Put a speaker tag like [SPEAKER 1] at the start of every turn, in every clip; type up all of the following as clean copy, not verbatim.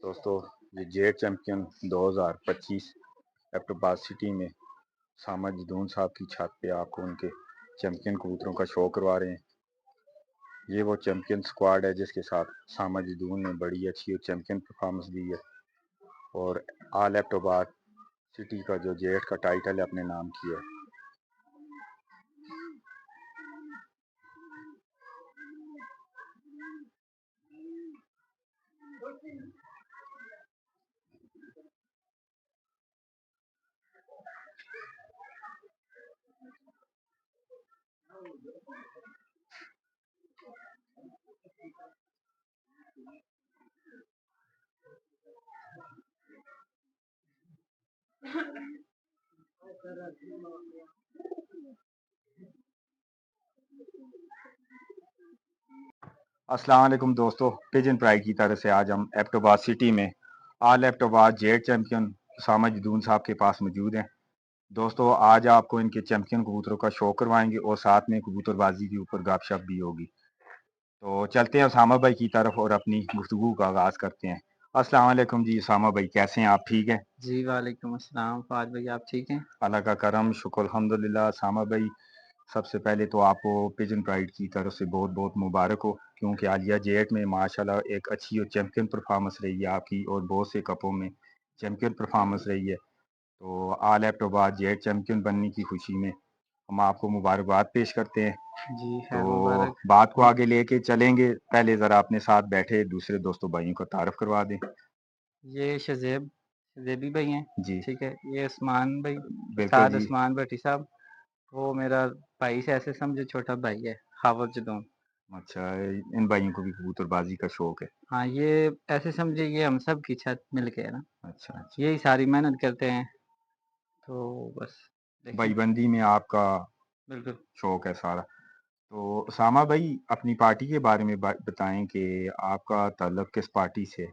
[SPEAKER 1] दोस्तों, ये jet champion 2025 Abbottabad city में सामा जदून साहब की छत पे आपको उनके चैंपियन कबूतरों का शो करवा रहे हैं। ये वो चैंपियन स्क्वाड है जिसके साथ सामा जदून ने बड़ी अच्छी चैंपियन परफॉर्मेंस दी है और ऑल एबटाबाद सिटी का जो जेट का टाइटल है अपने नाम किया है। अस्सलाम वालेकुम दोस्तों, पिजन प्राइड की तरफ से आज हम एबटाबाद सिटी में ऑल एबटाबाद जेट चैंपियन सामा जदून साहब के पास मौजूद हैं। दोस्तों, आज आपको इनके चैंपियन कबूतरों का शो करवाएंगे और साथ में कबूतरबाजी के ऊपर गपशप भी होगी। तो चलते हैं उसामा भाई की तरफ और अपनी गुफ्तगू का आगाज करते हैं। अस्सलाम वालेकुम जी उसामा भाई, कैसे हैं आप? ठीक हैं
[SPEAKER 2] जी, वालेकुम अस्सलाम फ़ाद भाई, आप ठीक हैं?
[SPEAKER 1] अल्लाह का करम, शुक्र अल्हम्दुलिल्लाह। उसामा भाई, सबसे पहले तो आपको पिजन प्राइड की तरफ से बहुत बहुत मुबारक हो, क्योंकि आलिया जेट में माशाल्लाह एक अच्छी और चैंपियन परफॉर्मेंस रही है आपकी और बहुत से कपों में चैंपियन परफॉर्मेंस रही है। तो ऑल एबटाबाद जेट चैंपियन बनने की खुशी में हम आपको मुबारकबाद पेश करते हैं।
[SPEAKER 2] जी,
[SPEAKER 1] तो
[SPEAKER 2] खैर मुबारक।
[SPEAKER 1] बात को आगे लेके चलेंगे, पहले ज़रा अपने साथ बैठे दूसरे दोस्तों भाइयों को तारफ़ करवा दें।
[SPEAKER 2] ये शज़ेबी भाई हैं,
[SPEAKER 1] जी,
[SPEAKER 2] ठीक है? ये उस्मान भाई,
[SPEAKER 1] बिल्कुल
[SPEAKER 2] साद
[SPEAKER 1] जी।
[SPEAKER 2] उस्मान भट्टी साहब, वो मेरा भाई से ऐसे समझो छोटा भाई है, ख़ावर जदून।
[SPEAKER 1] अच्छा, इन भाइयों को भी कबूतरबाजी का शौक है।
[SPEAKER 2] हाँ, ये ऐसे समझिए ये हम सब की छत मिल के है ना,
[SPEAKER 1] अच्छा, अच्छा।
[SPEAKER 2] यही सारी मेहनत करते हैं, तो बस देखें।
[SPEAKER 1] भाईबंदी में आपका
[SPEAKER 2] बिल्कुल।
[SPEAKER 1] शौक है सारा। तो सामा भाई, अपनी पार्टी के बारे में बताएं कि आपका ताल्लुक किस पार्टी से है?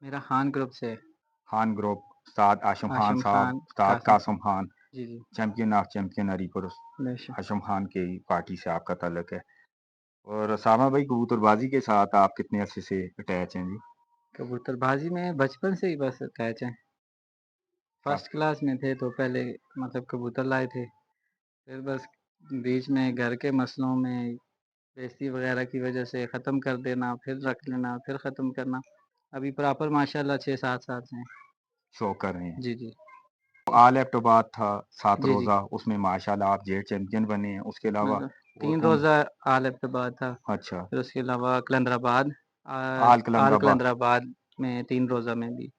[SPEAKER 2] मेरा खान ग्रुप से है,
[SPEAKER 1] खान ग्रुप, उस्ताद आशम खान
[SPEAKER 2] हाशिम
[SPEAKER 1] साहब,
[SPEAKER 2] खान,
[SPEAKER 1] उस्ताद
[SPEAKER 2] कासिम
[SPEAKER 1] कासम खान,
[SPEAKER 2] जी, जी,
[SPEAKER 1] चैंपियन ऑफ चैंपियन हरीपुर
[SPEAKER 2] बेशक।
[SPEAKER 1] आशम खान की पार्टी से आपका ताल्लुक है। और सामा भाई, कबूतरबाजी के साथ आप कितने अरसे से अटैच हैं जी?
[SPEAKER 2] कबूतरबाज़ी में बचपन से ही बस अटैच हैं।
[SPEAKER 1] काफ
[SPEAKER 2] फर्स्ट क्लास में थे तो पहले मतलब कबूतर लाए थे। फिर बस बीच में घर के मसलों में बेइज़्ज़ती वग़ैरह की वज़ह से ख़त्म कर देना, फिर रख लेना, फिर ख़त्म करना। अभी प्रॉपर माशाल्लाह 6-7 साल से हैं।
[SPEAKER 1] शौक कर रहे हैं।
[SPEAKER 2] जी, जी।
[SPEAKER 1] ऑल एबटाबाद था 7
[SPEAKER 2] जी, जी।
[SPEAKER 1] रोज़ा, उसमें माशाल्लाह आप जेट चैंपियन बने हैं। उसके अलावा
[SPEAKER 2] मतलब
[SPEAKER 1] और
[SPEAKER 2] 3
[SPEAKER 1] कौन?
[SPEAKER 2] रोज़ा आल एबटाबाद था।
[SPEAKER 1] अच्छा,
[SPEAKER 2] फिर उसके अलावा कलंदराबाद
[SPEAKER 1] आल
[SPEAKER 2] आल
[SPEAKER 1] कलंदराबाद।
[SPEAKER 2] कलंदराबाद में 3 रोज़ा में भी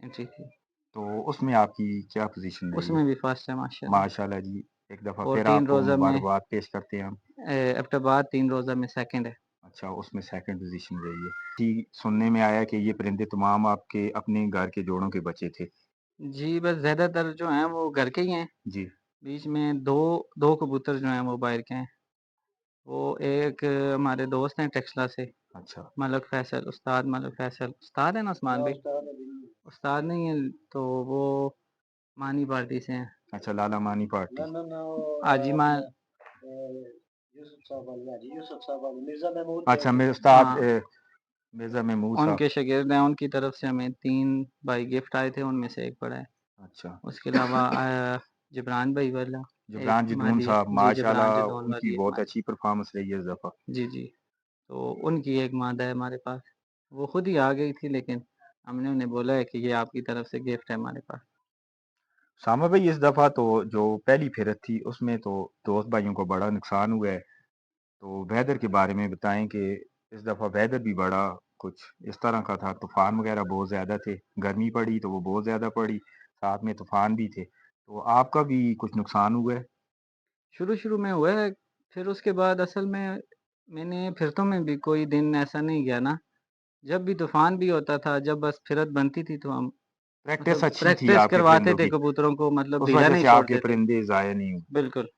[SPEAKER 2] एंट्री थी।
[SPEAKER 1] तो उसमें आपकी क्या पोज़ीशन रही है?
[SPEAKER 2] उसमें भी फर्स्ट है माशाल्लाह।
[SPEAKER 1] माशाल्लाह जी, एक दफ़ा
[SPEAKER 2] और
[SPEAKER 1] फिर
[SPEAKER 2] 3
[SPEAKER 1] आपको
[SPEAKER 2] रोज़ा में
[SPEAKER 1] मुबारकबाद पेश करते हैं हम।
[SPEAKER 2] एबटाबाद 3 रोज़ा में सेकंड है।
[SPEAKER 1] अच्छा, उसमें सेकंड पोज़ीशन रही है। जी, सुनने में आया कि ये परिंदे तमाम आपके अपने घर के जोड़ों के बच्चे थे।
[SPEAKER 2] जी, बस ज़्यादातर जो हैं वो घर के ही हैं।
[SPEAKER 1] जी,
[SPEAKER 2] बीच में 2 कबूतर जो हैं वो बाहर के हैं। वो एक हमारे दोस्त हैं टेक्सला से,
[SPEAKER 1] अच्छा,
[SPEAKER 2] मलक फ़ैसल, उस्ताद मलक फ़ैसल। उस्ताद है ना उस्मान भाई? उस्ताद नहीं है तो वो मानी पार्टी से हैं।
[SPEAKER 1] अच्छा, लाला मानी पार्टी।
[SPEAKER 2] हाजी मा
[SPEAKER 1] अच्छा, मेरे उस्ताद
[SPEAKER 2] हाँ,
[SPEAKER 1] मिर्ज़ा महमूद साहब।
[SPEAKER 2] उनके शागिर्द हैं, उनकी तरफ से हमें 3 भाई गिफ्ट आए थे, उनमें से एक पड़ा है।
[SPEAKER 1] अच्छा,
[SPEAKER 2] उसके अलावा जिब्रान भाई वाला, एक
[SPEAKER 1] जबरान जिदून
[SPEAKER 2] मादी है।
[SPEAKER 1] साहब,
[SPEAKER 2] जी, जिब्रान
[SPEAKER 1] माशाल्लाह
[SPEAKER 2] जदौन
[SPEAKER 1] उनकी
[SPEAKER 2] वाली एक
[SPEAKER 1] बहुत
[SPEAKER 2] मादी।
[SPEAKER 1] अच्छी परफ़ॉर्मेंस रही है इस दफ़ा।
[SPEAKER 2] जी, जी। तो उनकी एक मादा है हमारे पास। वो खुद ही आ गई थी लेकिन हमने उन्हें बोला है कि ये आपकी तरफ से गिफ्ट है हमारे पास।
[SPEAKER 1] सामा भाई, इस दफ़ा तो जो पहली फिरत थी उसमें तो दोस्त भाइयों को बड़ा नुकसान हुआ है। तो वेदर के बारे में बताएं कि इस दफ़ा वेदर भी बड़ा कुछ इस तरह का था, तूफान वगैरह बहुत ज़्यादा थे। गर्मी पड़ी तो वो बहुत ज़्यादा पड़ी, साथ में तूफान भी थे। तो आपका भी कुछ नुकसान हुआ है?
[SPEAKER 2] शुरू-शुरू में हुआ है, फिर उसके बाद असल में मैंने फिरतों में भी कोई दिन ऐसा नहीं गया ना, जब भी तूफ़ान भी होता था, जब बस फिरत बनती थी तो हम
[SPEAKER 1] प्रैक्टिस
[SPEAKER 2] मतलब
[SPEAKER 1] अच्छी थी
[SPEAKER 2] प्रैक्टिस
[SPEAKER 1] आपके
[SPEAKER 2] करवाते
[SPEAKER 1] परिंदों
[SPEAKER 2] थे
[SPEAKER 1] की,
[SPEAKER 2] कबूतरों को मतलब
[SPEAKER 1] उस
[SPEAKER 2] ढीला
[SPEAKER 1] वजह
[SPEAKER 2] नहीं
[SPEAKER 1] से आपके
[SPEAKER 2] छोड़ते थे।
[SPEAKER 1] परिंदे ज़ाया नहीं हुए।
[SPEAKER 2] बिल्कुल।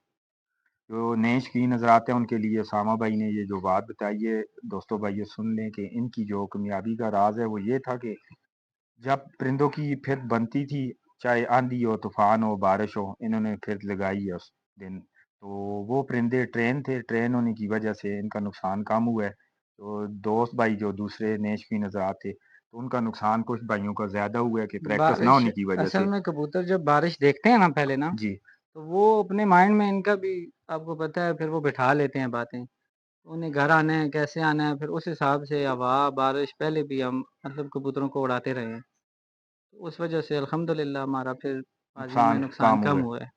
[SPEAKER 1] जो नए शौकीन हज़रात हैं उनके लिए सामा भाई ने ये जो बात बताई है, दोस्तों भाई ये सुन लें कि इनकी जो कामयाबी का राज़ है वो ये था कि जब परिंदों की फिर बनती थी, चाहे आंधी हो, तूफान हो, बारिश हो, इन्होंने फिर लगाई है उस दिन। तो वो परिंदे ट्रेन थे, ट्रेन होने की वजह से इनका नुकसान कम हुआ है। तो दोस्त भाई जो दूसरे नेशफी नज़र आते, तो उनका नुकसान कुछ भाइयों का ज़्यादा हुआ है कि प्रैक्टिस ना
[SPEAKER 2] बारिश
[SPEAKER 1] होने की वजह
[SPEAKER 2] असल
[SPEAKER 1] से।
[SPEAKER 2] में कबूतर जब बारिश देखते हैं ना पहले ना,
[SPEAKER 1] जी,
[SPEAKER 2] तो वो अपने माइंड में इनका भी आपको पता है फिर वो बिठा लेते हैं बातें। उन्हें घर आना है, कैसे आना है, फिर उस हिसाब से हवा, बारिश पहले भी हम मतलब कबूतरों को उड़ाते रहे हैं। तो उस वजह से अल्हम्दुलिल्लाह हमारा फिर बाजियों में
[SPEAKER 1] नुकसान
[SPEAKER 2] नुकसान
[SPEAKER 1] कम
[SPEAKER 2] कम
[SPEAKER 1] हुआ है।
[SPEAKER 2] हुआ है।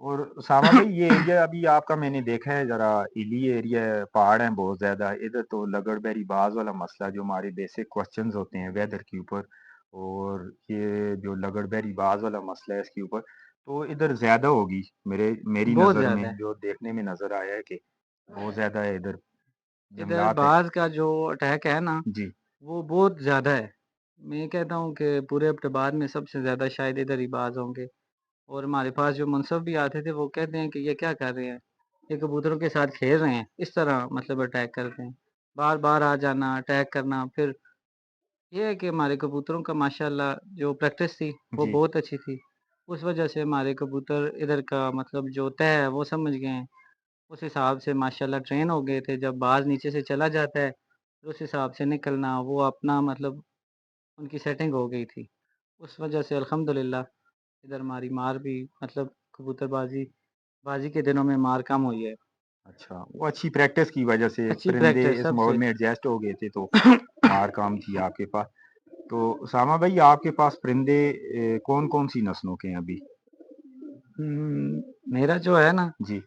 [SPEAKER 1] और उसामा भाई ये एरिया अभी आपका मैंने देखा है ज़रा हिली एरिया है, पहाड़ हैं बहुत ज़्यादा। इधर तो लगड़बेरी बाज़ वाला मसला जो हमारे बेसिक क्वेश्चंस होते हैं वेदर के ऊपर, और ये जो लगड़बेरी बाज़ वाला मसला है इसके ऊपर, तो इधर ज़्यादा होगी मेरी
[SPEAKER 2] बहुत
[SPEAKER 1] नज़र में
[SPEAKER 2] ज़्यादा है।
[SPEAKER 1] जो देखने में नज़र आया है कि बहुत ज़्यादा है इधर,
[SPEAKER 2] इधर
[SPEAKER 1] जंगलात हैं।
[SPEAKER 2] बाज़ का जो अटैक है ना,
[SPEAKER 1] जी,
[SPEAKER 2] वो बहुत ज़्यादा है। मैं कहता हूँ कि पूरे एबटाबाद में सबसे ज़्यादा शायद इधर ही बाज़ होंगे। और हमारे पास जो मुंसफ भी आते थे वो कहते हैं कि ये क्या कर रहे हैं? ये कबूतरों के साथ खेल रहे हैं। इस तरह मतलब अटैक करते हैं। बार-बार आ जाना, अटैक करना, फिर ये है कि हमारे कबूतरों का माशाल्लाह जो प्रैक्टिस थी वो
[SPEAKER 1] जी।
[SPEAKER 2] बहुत अच्छी थी। उस वजह से हमारे कबूतर इधर का मतलब जो तय है वो समझ गए हैं। उस हिसाब से माशाल्लाह ट्रेन हो गए थे। जब बाज़ नीचे से चला जाता है, तो उस हिसाब से निकलना वो अपना मतलब उनकी सेटिंग हो गई थी। उस वजह से अल्हम्दुलिल्लाह इधर हमारी मार भी मतलब कबूतरबाज़ी बाज़ी के दिनों में मार कम हुई है।
[SPEAKER 1] अच्छा, वो अच्छी प्रैक्टिस की वजह से
[SPEAKER 2] अच्छी
[SPEAKER 1] परिंदे
[SPEAKER 2] प्रैक्टिस
[SPEAKER 1] इस माहौल
[SPEAKER 2] सबसे
[SPEAKER 1] में एडजस्ट हो गए थे, तो मार कम थी आपके पास। तो उसामा भाई आपके पास परिंदे कौन-कौन सी नस्लों के हैं अभी?
[SPEAKER 2] मेरा जो है ना
[SPEAKER 1] जी,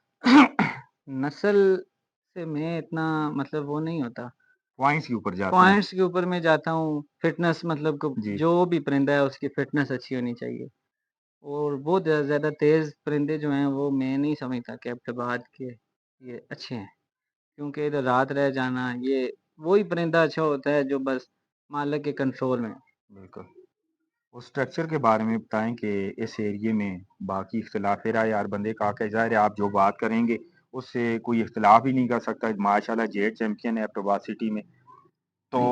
[SPEAKER 2] नस्ल से मैं इतना मतलब वो नहीं होता।
[SPEAKER 1] पॉइंट्स के ऊपर जाते हैं।
[SPEAKER 2] पॉइंट्स के ऊपर मैं जाता हूँ, फ़िटनेस मतलब क
[SPEAKER 1] जी,
[SPEAKER 2] जो भी परिंदा है उसकी फ़िटनेस अच्छी होनी चाहिए। और बहुत ज़्यादा तेज़ परिंदे जो हैं वो मैं नहीं समझता कि एबटाबाद के ये अच्छे हैं। क्योंकि इधर रात रह जाना ये वही परिंदा अच्छा होता है जो बस मालिक के कंट्रोल में हो।
[SPEAKER 1] बिल्कुल। उस स्ट्रक्चर के बारे में बताएँ कि इस एरिये में बाकी इख्तिलाफ़ राय हर बंदे का हक है, ज़ाहिर है आप जो बात करेंगे उससे कोई इख्तिलाफ़ ही नहीं कर सकता। माशाल्लाह जेड चैंपियन है एबटाबाद सिटी में। तो
[SPEAKER 2] नहीं,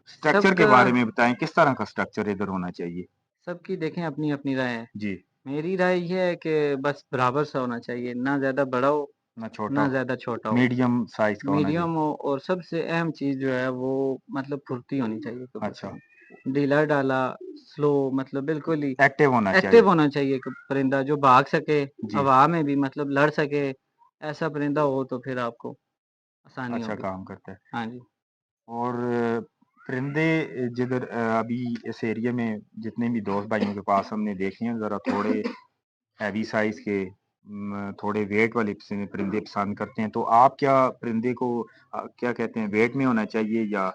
[SPEAKER 1] स्ट्रक्चर के
[SPEAKER 2] सबका
[SPEAKER 1] बारे में बताएँ किस तरह का स्ट्रक्चर इधर होना चाहिए?
[SPEAKER 2] सबकी देखें अपनी-अपनी राय है।
[SPEAKER 1] जी,
[SPEAKER 2] मेरी राय ये है कि बस बराबर सा होना चाहिए, ना ज़्यादा बड़ा हो,
[SPEAKER 1] ना छोटा
[SPEAKER 2] ना
[SPEAKER 1] हो,
[SPEAKER 2] ज़्यादा छोटा हो।
[SPEAKER 1] मीडियम साइज़ का होना चाहिए।
[SPEAKER 2] मीडियम हो और सबसे अहम चीज़ जो है वो मतलब फुर्ती होनी चाहिए
[SPEAKER 1] अच्छा,
[SPEAKER 2] कबूतरों में। ढीला-ढाला, स्लो मतलब बिल्कुल ही
[SPEAKER 1] एक्टिव होना
[SPEAKER 2] एक्टिव
[SPEAKER 1] चाहिए।
[SPEAKER 2] होना चाहिए परिंदा जो भाग सके,
[SPEAKER 1] जी,
[SPEAKER 2] हवा में भी मतलब लड़ सके, ऐसा परिंदा हो तो फिर आपको आसानी
[SPEAKER 1] अच्छा
[SPEAKER 2] होगी।
[SPEAKER 1] काम करता है।
[SPEAKER 2] हाँ जी।
[SPEAKER 1] और परिंदे जिधर अभी इस एरिया में जितने भी दोस्त भाइयों के पास हमने देखे हैं ज़रा थोड़े हैवी साइज़ के थोड़े वेट वाले परिंदे पसंद करते हैं। तो आप क्या परिंदे को क्या कहते हैं वेट में होना चाहिए या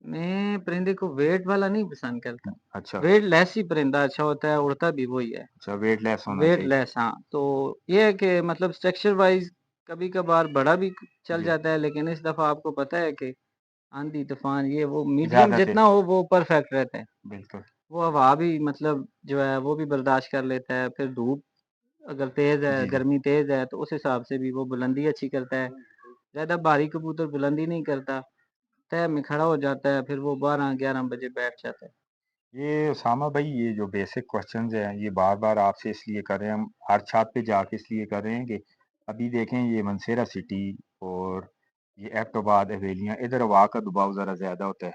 [SPEAKER 2] मैं परिंदे को वेट वाला नहीं पसंद करता।
[SPEAKER 1] अच्छा,
[SPEAKER 2] वेटलेस ही परिंदा अच्छा होता है, उड़ता भी वही है।
[SPEAKER 1] अच्छा वेटलेस होना चाहिए?
[SPEAKER 2] वेटलेस हाँ, तो ये है कि मतलब स्ट्रक्चर वाइज़ कभी-कभार बड़ा भी चल
[SPEAKER 1] जी,
[SPEAKER 2] जाता है, लेकिन इस दफ़ा आपको पता है कि आंधी, तूफ़ान ये वो मीडियम
[SPEAKER 1] ज़्यादा थे,
[SPEAKER 2] जितना हो वो परफेक्ट रहता है।
[SPEAKER 1] बिल्कुल।
[SPEAKER 2] वो हवा भी मतलब जो है वो भी बर्दाश्त कर लेता है, फिर धूप अगर तेज़ है,
[SPEAKER 1] जी, जी।
[SPEAKER 2] गर्मी तेज़ है तो उस हिसाब से भी वो बुलंदी अच्छी करता है। ज़्यादा भारी कबूतर बुलंदी नहीं करता, तह में खड़ा हो जाता है, फिर वो 12-11 बजे बैठ जाता है।
[SPEAKER 1] ये उसामा भाई ये जो बेसिक क्वेश्चंस हैं ये बार-बार आपसे इसलिए कर रहे हैं हम हर छत पे जाके इसलिए कर रहे हैं कि अभी देखें ये मनसेरा सिटी और ये एबटाबाद हवेलियाँ इधर हवा का दबाव ज़रा ज़्यादा होता है।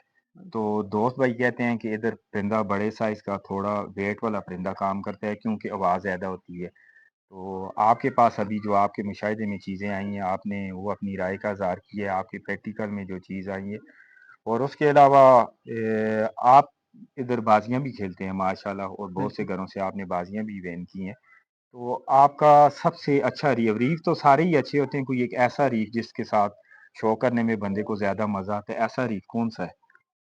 [SPEAKER 1] तो दोस्त भाई कहते हैं कि इधर परिंदा बड़े साइज़ का थोड़ा वेट वाला परिंदा काम करता है क्योंकि हवा ज़्यादा होती है। तो आपके पास अभी जो आपके मुशाहिदे में चीज़ें आई हैं आपने वो अपनी राय का इज़हार किया है, आपके प्रैक्टिकल में जो चीज़ आई है और उसके अलावा आप इधर बाज़ियाँ भी खेलते हैं माशाल्लाह और बहुत से
[SPEAKER 2] बिल्कुल।
[SPEAKER 1] घरों से आपने बाज़ियाँ भी विन की हैं। तो आपका सबसे अच्छा रीफ तो सारे ही अच्छे होते हैं, कोई एक ऐसा रीफ जिसके साथ शो करने में बंदे को ज़्यादा मज़ा आता है, ऐसा रीफ कौन-सा है?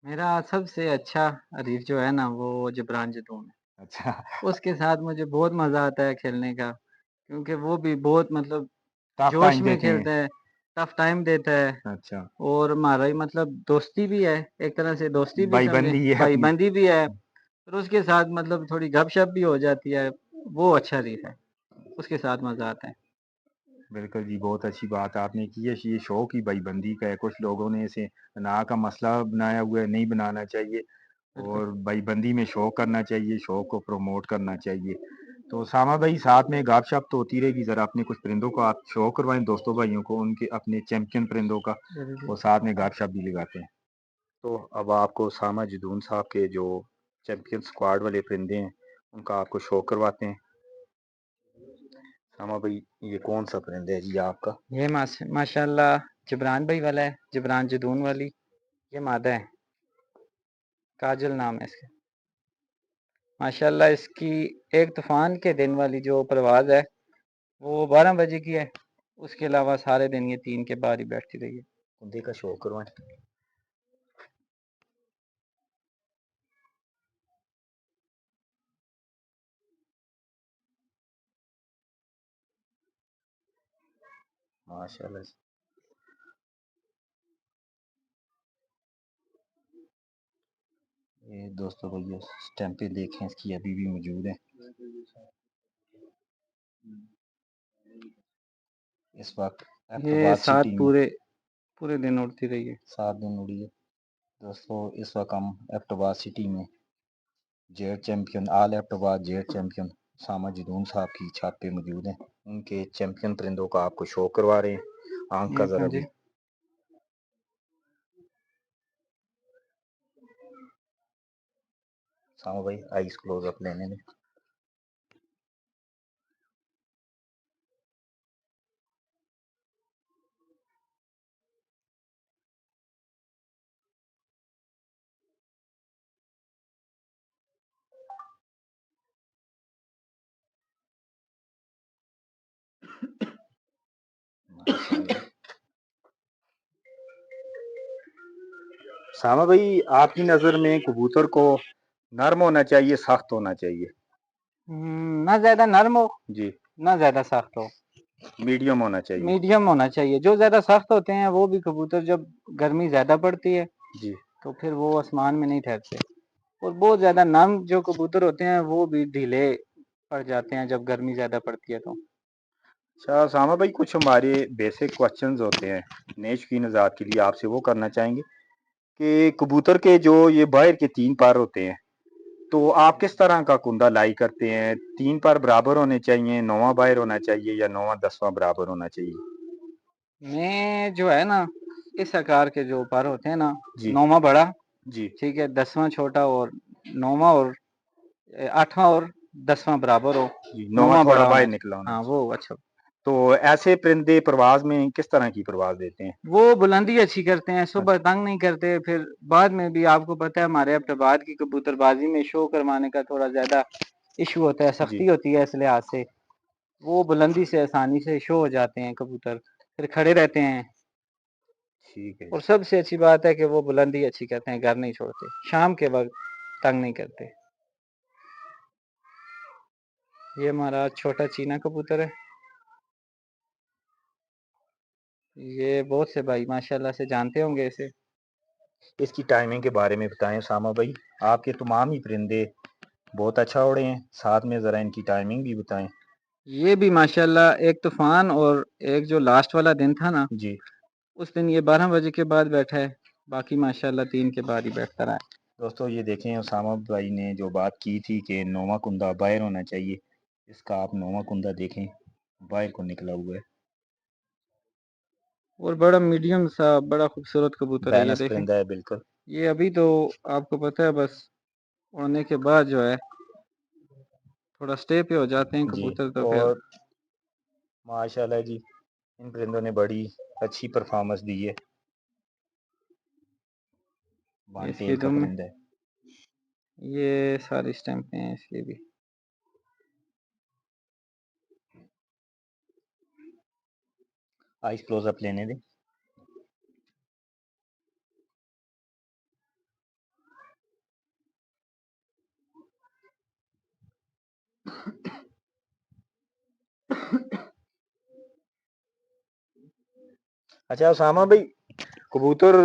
[SPEAKER 2] मेरा सबसे अच्छा रीफ जो है ना वो जिब्रान जैतून है।
[SPEAKER 1] अच्छा,
[SPEAKER 2] उसके साथ मुझे बहुत मज़ा आता है खेलने का, क्योंकि वो भी बहुत मतलब
[SPEAKER 1] टफ
[SPEAKER 2] जोश
[SPEAKER 1] टाइम
[SPEAKER 2] में
[SPEAKER 1] देते हैं।
[SPEAKER 2] खेलता है, टफ टाइम देता है
[SPEAKER 1] अच्छा,
[SPEAKER 2] और हमारा ही मतलब दोस्ती भी है, एक तरह से दोस्ती भी समझें,
[SPEAKER 1] भाईबंदी है अपनी।
[SPEAKER 2] भाईबंदी भी है, फिर उसके साथ मतलब थोड़ी गप-शप भी हो जाती है, वो अच्छा रीफ है, उसके साथ मज़ा आता है।
[SPEAKER 1] बिल्कुल जी, बहुत अच्छी बात आपने की है, ये शौक ही भाईबंदी का है, कुछ लोगों ने इसे ना का मसला बनाया हुआ है, नहीं बनाना चाहिए
[SPEAKER 2] बिल्कुल,
[SPEAKER 1] और भाईबंदी में शौक करना चाहिए, शौक को प्रमोट करना चाहिए। तो सामा भाई साथ में गपशप तो होती रहेगी, जरा अपने कुछ परिंदों को आप शो करवाएं दोस्तों भाइयों को, उनके अपने चैंपियन परिंदों का, और साथ में गपशप भी लगाते हैं। तो अब आपको सामा जदून साहब के जो चैंपियन स्क्वाड वाले परिंदे हैं उनका आपको शो करवाते हैं। सामा भाई ये कौन सा परिंदा है जी आपका?
[SPEAKER 2] ये माशाल्लाह जबरान भाई वाला है, जबरान जदून वाली। ये मादा है, काजल नाम है इसका। माशाल्लाह इसकी एक तूफान के दिन वाली जो परवाज़ है वो 12 बजे की है। उसके अलावा सारे दिन ये 3 के बाहर ही बैठती रही है।
[SPEAKER 1] कुंदे का शो करवाएं। माशाल्लाह जी। ये दोस्तों भैया स्टैंपें देखें इसकी अभी भी मौजूद है। इस वक्त
[SPEAKER 2] ये
[SPEAKER 1] एबटाबाद
[SPEAKER 2] साथ
[SPEAKER 1] सिटी में
[SPEAKER 2] पूरे दिन उड़ती रही है।
[SPEAKER 1] 7 दिन उड़ी है। दोस्तों इस वक्त हम एबटाबाद सिटी में Z champion all Abbottabad Z champion सामा जदून साहब की छत पे मौजूद हैं। उनके चैंपियन परिंदों का आपको शो करवा रहे हैं। आंख का जरा भी सामा भाई आइस क्लोज अप लेने में। सामा भाई आपकी नजर में कबूतर को नर्म होना चाहिए, सख्त होना चाहिए?
[SPEAKER 2] ना ज्यादा नर्म हो
[SPEAKER 1] जी।
[SPEAKER 2] ना ज्यादा सख्त हो,
[SPEAKER 1] मीडियम होना चाहिए।
[SPEAKER 2] मीडियम होना चाहिए। जो ज्यादा सख्त होते हैं वो भी कबूतर जब गर्मी ज्यादा पड़ती है
[SPEAKER 1] जी।
[SPEAKER 2] तो फिर वो आसमान में नहीं ठहरते, और बहुत ज्यादा नम जो कबूतर होते हैं वो भी ढीले पड़ जाते हैं जब गर्मी ज्यादा पड़ती है तो।
[SPEAKER 1] अच्छा सामा भाई कुछ हमारे बेसिक क्वेश्चंस होते हैं नए शौकीन आजाद के लिए, आपसे वो करना चाहेंगे कि कबूतर के जो ये बाहर के 3 पर होते हैं, तो आप किस तरह का कुंदा लाई करते हैं? 3 पर बराबर होने चाहिए, 9वां बाहर होना चाहिए या 9वां 10वां बराबर होना चाहिए?
[SPEAKER 2] मैं जो है ना इस आकार के जो पर होते हैं ना,
[SPEAKER 1] जी
[SPEAKER 2] 9वां बड़ा,
[SPEAKER 1] जी
[SPEAKER 2] ठीक है, 10वां छोटा, और 9वां और 8वां और 10वां बराबर हो,
[SPEAKER 1] जी, 9वां
[SPEAKER 2] 9वां
[SPEAKER 1] थोड़ा
[SPEAKER 2] बड़ा
[SPEAKER 1] बाहर
[SPEAKER 2] होना
[SPEAKER 1] निकला
[SPEAKER 2] चाहिए।
[SPEAKER 1] होना
[SPEAKER 2] हाँ
[SPEAKER 1] चाहिए।
[SPEAKER 2] वो अच्छा।
[SPEAKER 1] तो ऐसे परिंदे प्रवास में किस तरह की प्रवास देते हैं?
[SPEAKER 2] वो बुलंदी अच्छी करते हैं, सुबह
[SPEAKER 1] अच्छा।
[SPEAKER 2] तंग नहीं करते, फिर बाद में भी आपको पता है हमारे अब्टाबाद की कबूतरबाजी में शो करवाने का थोड़ा ज्यादा इशू होता है,
[SPEAKER 1] जी
[SPEAKER 2] सख्ती होती है इस लिहाज से। वो बुलंदी से आसानी से शो हो जाते हैं कबूतर, फिर खड़े रहते हैं।
[SPEAKER 1] ठीक है
[SPEAKER 2] और
[SPEAKER 1] जी।
[SPEAKER 2] सबसे अच्छी बात है कि वो बुलंदी अच्छी करते हैं, घर नहीं छोड़ते, शाम के वक्त तंग नहीं करते। ये हमारा छोटा चीना कबूतर है। ये बहुत से भाई माशाल्लाह से जानते होंगे इसे।
[SPEAKER 1] इसकी टाइमिंग के बारे में बताएं सामा भाई। आपके तमाम ही परिंदे बहुत अच्छा उड़े हैं, साथ में जरा इनकी टाइमिंग भी बताएं।
[SPEAKER 2] ये भी माशाल्लाह एक तूफान और एक जो लास्ट वाला दिन था ना,
[SPEAKER 1] जी।
[SPEAKER 2] उस दिन ये 12 बजे के बाद बैठा है, बाकी माशाल्लाह 3 के बाद ही बैठता रहा है।
[SPEAKER 1] दोस्तों ये देखें उसामा भाई ने जो बात की थी कि 9वां कुंदा बाहर होना चाहिए, इसका आप 9वां कुंदा देखें बाहर को निकला हुआ है।
[SPEAKER 2] और बड़ा मीडियम सा बड़ा खूबसूरत कबूतर है, ये
[SPEAKER 1] बैलेंस
[SPEAKER 2] देखें।
[SPEAKER 1] परिंदा है बिल्कुल।
[SPEAKER 2] ये अभी तो आपको पता है बस उड़ने के बाद जो है थोड़ा स्टे पे हो जाते हैं
[SPEAKER 1] जी।
[SPEAKER 2] कबूतर, तो फिर
[SPEAKER 1] और माशाल्लाह जी इन परिंदों ने बड़ी अच्छी परफॉर्मेंस दी है। वन
[SPEAKER 2] इसलिए
[SPEAKER 1] टेल का
[SPEAKER 2] तुम
[SPEAKER 1] परिंदा है।
[SPEAKER 2] ये सारी स्टैंप हैं इसलिए भी।
[SPEAKER 1] आइस क्लोजअप लेने दें। अच्छा उसामा भाई कबूतर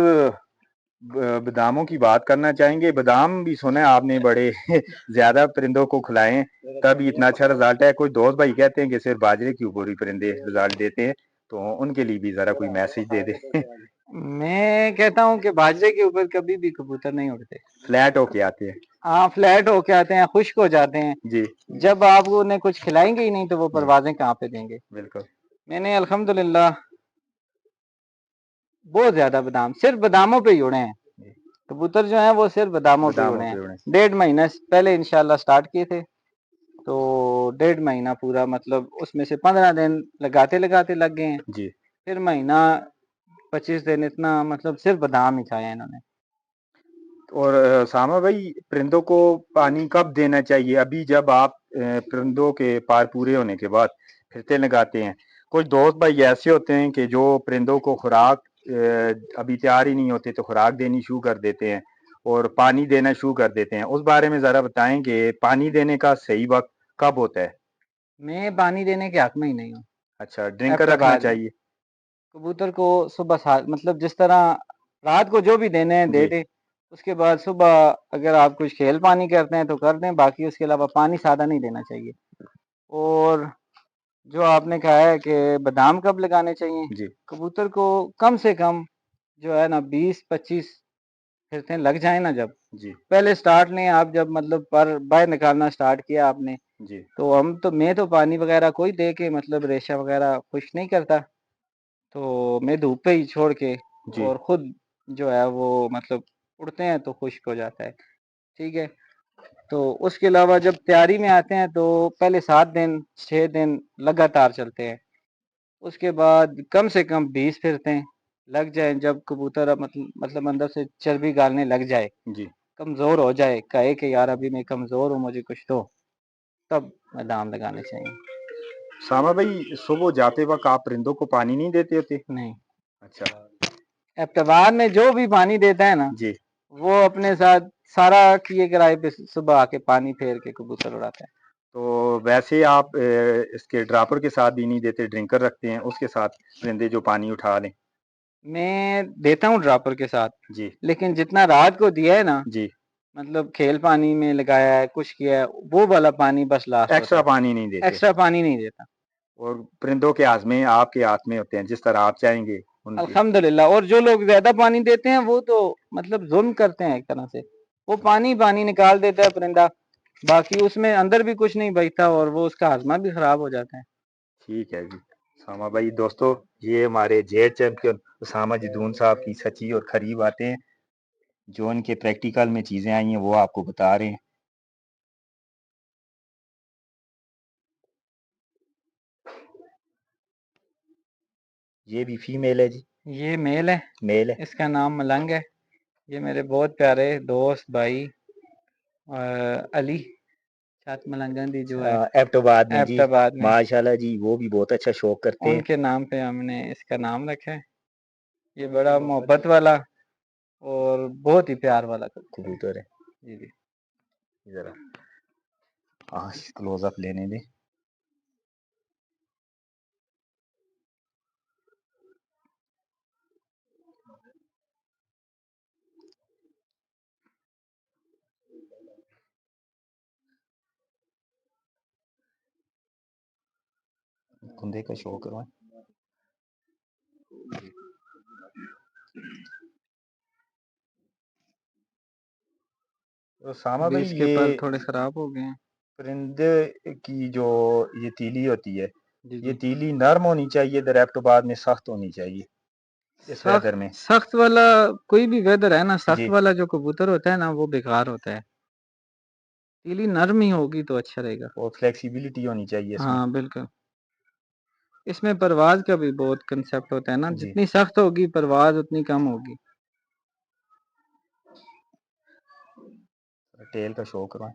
[SPEAKER 1] बादामों की बात करना चाहेंगे। बादाम भी सुना है आपने बड़े ज्यादा परिंदों को खिलाए हैं, तभी इतना अच्छा रिजल्ट है। कोई दोस्त भाई कहते हैं कि सिर्फ बाजरे के ऊपर ही परिंदे रिजल्ट देते हैं, तो उनके लिए भी जरा कोई मैसेज दे दे।
[SPEAKER 2] मैं कहता हूँ कि बाजरे के ऊपर कभी भी कबूतर नहीं उड़ते।
[SPEAKER 1] फ्लैट होके आते हैं।
[SPEAKER 2] हाँ, फ्लैट होके आते हैं, खुश्क हो जाते हैं।
[SPEAKER 1] जी
[SPEAKER 2] जब आप उन्हें कुछ खिलाएंगे ही नहीं तो वो
[SPEAKER 1] जी
[SPEAKER 2] परवाजें कहाँ पे देंगे।
[SPEAKER 1] बिल्कुल।
[SPEAKER 2] मैंने अल्हम्दुलिल्लाह बहुत ज्यादा बादाम, सिर्फ बादामों पे ही उड़े हैं।
[SPEAKER 1] जी,
[SPEAKER 2] कबूतर जो है वो सिर्फ बादामों पे ही उड़े
[SPEAKER 1] बादामों
[SPEAKER 2] हैं।
[SPEAKER 1] पे उड़े।
[SPEAKER 2] 1.5 महीना पहले इंशाल्लाह स्टार्ट किए थे, तो 1.5 महीना पूरा, मतलब उसमें से 15 दिन लगाते लगाते लग गए हैं।
[SPEAKER 1] जी।
[SPEAKER 2] फिर महीना 25 दिन इतना मतलब सिर्फ बादाम ही खाए हैं इन्होंने।
[SPEAKER 1] और सामा भाई, परिंदों को पानी कब देना चाहिए? अभी जब आप परिंदों के पार पूरे होने के बाद फिरते लगाते हैं, कुछ दोस्त भाई ऐसे होते हैं कि जो परिंदों को खुराक अभी तैयार ही नहीं होते तो खुराक देनी शुरू कर देते हैं और पानी देना शुरू कर देते हैं। उस बारे में जरा बताएं कि पानी देने का सही वक्त कब होता है?
[SPEAKER 2] मैं पानी देने के हक में ही नहीं हूँ।
[SPEAKER 1] अच्छा, ड्रिंकर रखना
[SPEAKER 2] एबटाबाद में
[SPEAKER 1] चाहिए।
[SPEAKER 2] कबूतर को सुबह मतलब जिस तरह रात को जो भी देने हैं दे
[SPEAKER 1] जी
[SPEAKER 2] दे। उसके बाद सुबह अगर आप कुछ खेल पानी करते हैं तो कर दें, बाकी उसके अलावा पानी सादा नहीं देना चाहिए। और जो आपने कहा है कि बादाम कब लगाने चाहिए,
[SPEAKER 1] जी
[SPEAKER 2] कबूतर को कम से कम जो है ना 20-25 फिरते लग जाए ना, जब
[SPEAKER 1] जी
[SPEAKER 2] पहले स्टार्ट ने आप जब मतलब पर बाहर निकालना स्टार्ट किया आपने,
[SPEAKER 1] जी
[SPEAKER 2] तो मैं तो पानी वगैरह कोई दे के मतलब रेशा वगैरह खुश नहीं करता, तो मैं धूप पे ही छोड़ के
[SPEAKER 1] जी
[SPEAKER 2] और खुद जो है वो मतलब उड़ते हैं तो खुश्क हो जाता है। ठीक है। तो उसके अलावा जब तैयारी में आते हैं तो पहले 7 दिन 6 दिन लगातार चलते हैं। उसके बाद कम से कम 20 फिरते लग जाए, जब कबूतर अब मतलब अंदर से चर्बी गालने लग जाए,
[SPEAKER 1] जी।
[SPEAKER 2] कमजोर हो जाए, कहे कि यार अभी मैं कमजोर हूँ, मुझे कुछ दो, तब बादाम लगाने चाहिए।
[SPEAKER 1] सामा भाई, सुबह जाते वक्त आप परिंदों को पानी नहीं देते होते?
[SPEAKER 2] नहीं,
[SPEAKER 1] अच्छा।
[SPEAKER 2] एबटाबाद में जो भी पानी देता है ना,
[SPEAKER 1] जी।
[SPEAKER 2] वो अपने साथ सारा किए किराए पे सुबह आके पानी फेर के कबूतर उड़ाता है।
[SPEAKER 1] तो वैसे आप इसके ड्रापर के साथ भी नहीं देते, ड्रिंकर रखते हैं उसके साथ परिंदे जो पानी उठा लें?
[SPEAKER 2] मैं देता हूँ ड्रॉपर के साथ,
[SPEAKER 1] जी
[SPEAKER 2] लेकिन जितना रात को दिया है ना,
[SPEAKER 1] जी।
[SPEAKER 2] मतलब खेल पानी में लगाया है, कुछ किया है, वो वाला पानी बस लास्ट होता
[SPEAKER 1] एक्स्ट्रा
[SPEAKER 2] है।
[SPEAKER 1] पानी नहीं देते?
[SPEAKER 2] एक्स्ट्रा पानी नहीं देता।
[SPEAKER 1] और परिंदों के हाथ में, आपके हाथ में होते हैं, जिस तरह आप चाहेंगे उनकी।
[SPEAKER 2] अल्हम्दुलिल्लाह। और जो लोग ज्यादा पानी देते हैं वो तो मतलब जुल्म करते हैं एक तरह से। वो पानी पानी निकाल देता है परिंदा, बाकी उसमें अंदर भी कुछ नहीं बचता और वो उसका हाजमा भी खराब हो जाता है।
[SPEAKER 1] ठीक है जी। सामा भाई, दोस्तों, ये हमारे जेड चैंपियन उसामा जदून साहब की सच्ची और खरी बातें हैं, जो उनके प्रैक्टिकल में चीजें आई हैं वो आपको बता रहे हैं। ये भी फीमेल है जी?
[SPEAKER 2] ये मेल है,
[SPEAKER 1] मेल है।
[SPEAKER 2] इसका नाम मलंग है। ये मेरे बहुत प्यारे दोस्त भाई अली साथ मलंगन दी जो है
[SPEAKER 1] एबटाबाद में जी।
[SPEAKER 2] एबटाबाद में,
[SPEAKER 1] माशाल्लाह जी, वो भी बहुत अच्छा शौक करते हैं।
[SPEAKER 2] उनके नाम पे हमने इसका नाम रखा है। ये बड़ा मोहब्बत वाला और बहुत ही प्यार वाला कबूतर है।
[SPEAKER 1] कबूतर है।
[SPEAKER 2] जी जी।
[SPEAKER 1] जरा क्लोजअप लेने दे। कुंदे का शो करवाएं। तो सामा
[SPEAKER 2] अभी
[SPEAKER 1] भाई,
[SPEAKER 2] इसके
[SPEAKER 1] ये
[SPEAKER 2] पर थोड़े खराब हो गए हैं।
[SPEAKER 1] परिंदे की जो ये तीली होती है,
[SPEAKER 2] जी
[SPEAKER 1] ये
[SPEAKER 2] जी।
[SPEAKER 1] तीली नर्म होनी चाहिए, दरअफ्तबाद में सख्त होनी चाहिए इस
[SPEAKER 2] सख्त
[SPEAKER 1] वेदर में?
[SPEAKER 2] सख्त वाला कोई भी वेदर है ना, सख्त
[SPEAKER 1] जी।
[SPEAKER 2] वाला जो कबूतर होता है ना वो बेकार होता है। तीली नरम ही होगी तो अच्छा रहेगा।
[SPEAKER 1] और फ्लेक्सिबिलिटी होनी चाहिए इसमें।
[SPEAKER 2] हाँ बिल्कुल। इसमें परवाज का भी बहुत कंसेप्ट होता है ना,
[SPEAKER 1] जी।
[SPEAKER 2] जितनी सख्त होगी परवाज उतनी कम होगी।
[SPEAKER 1] टेल का शो करवाएं।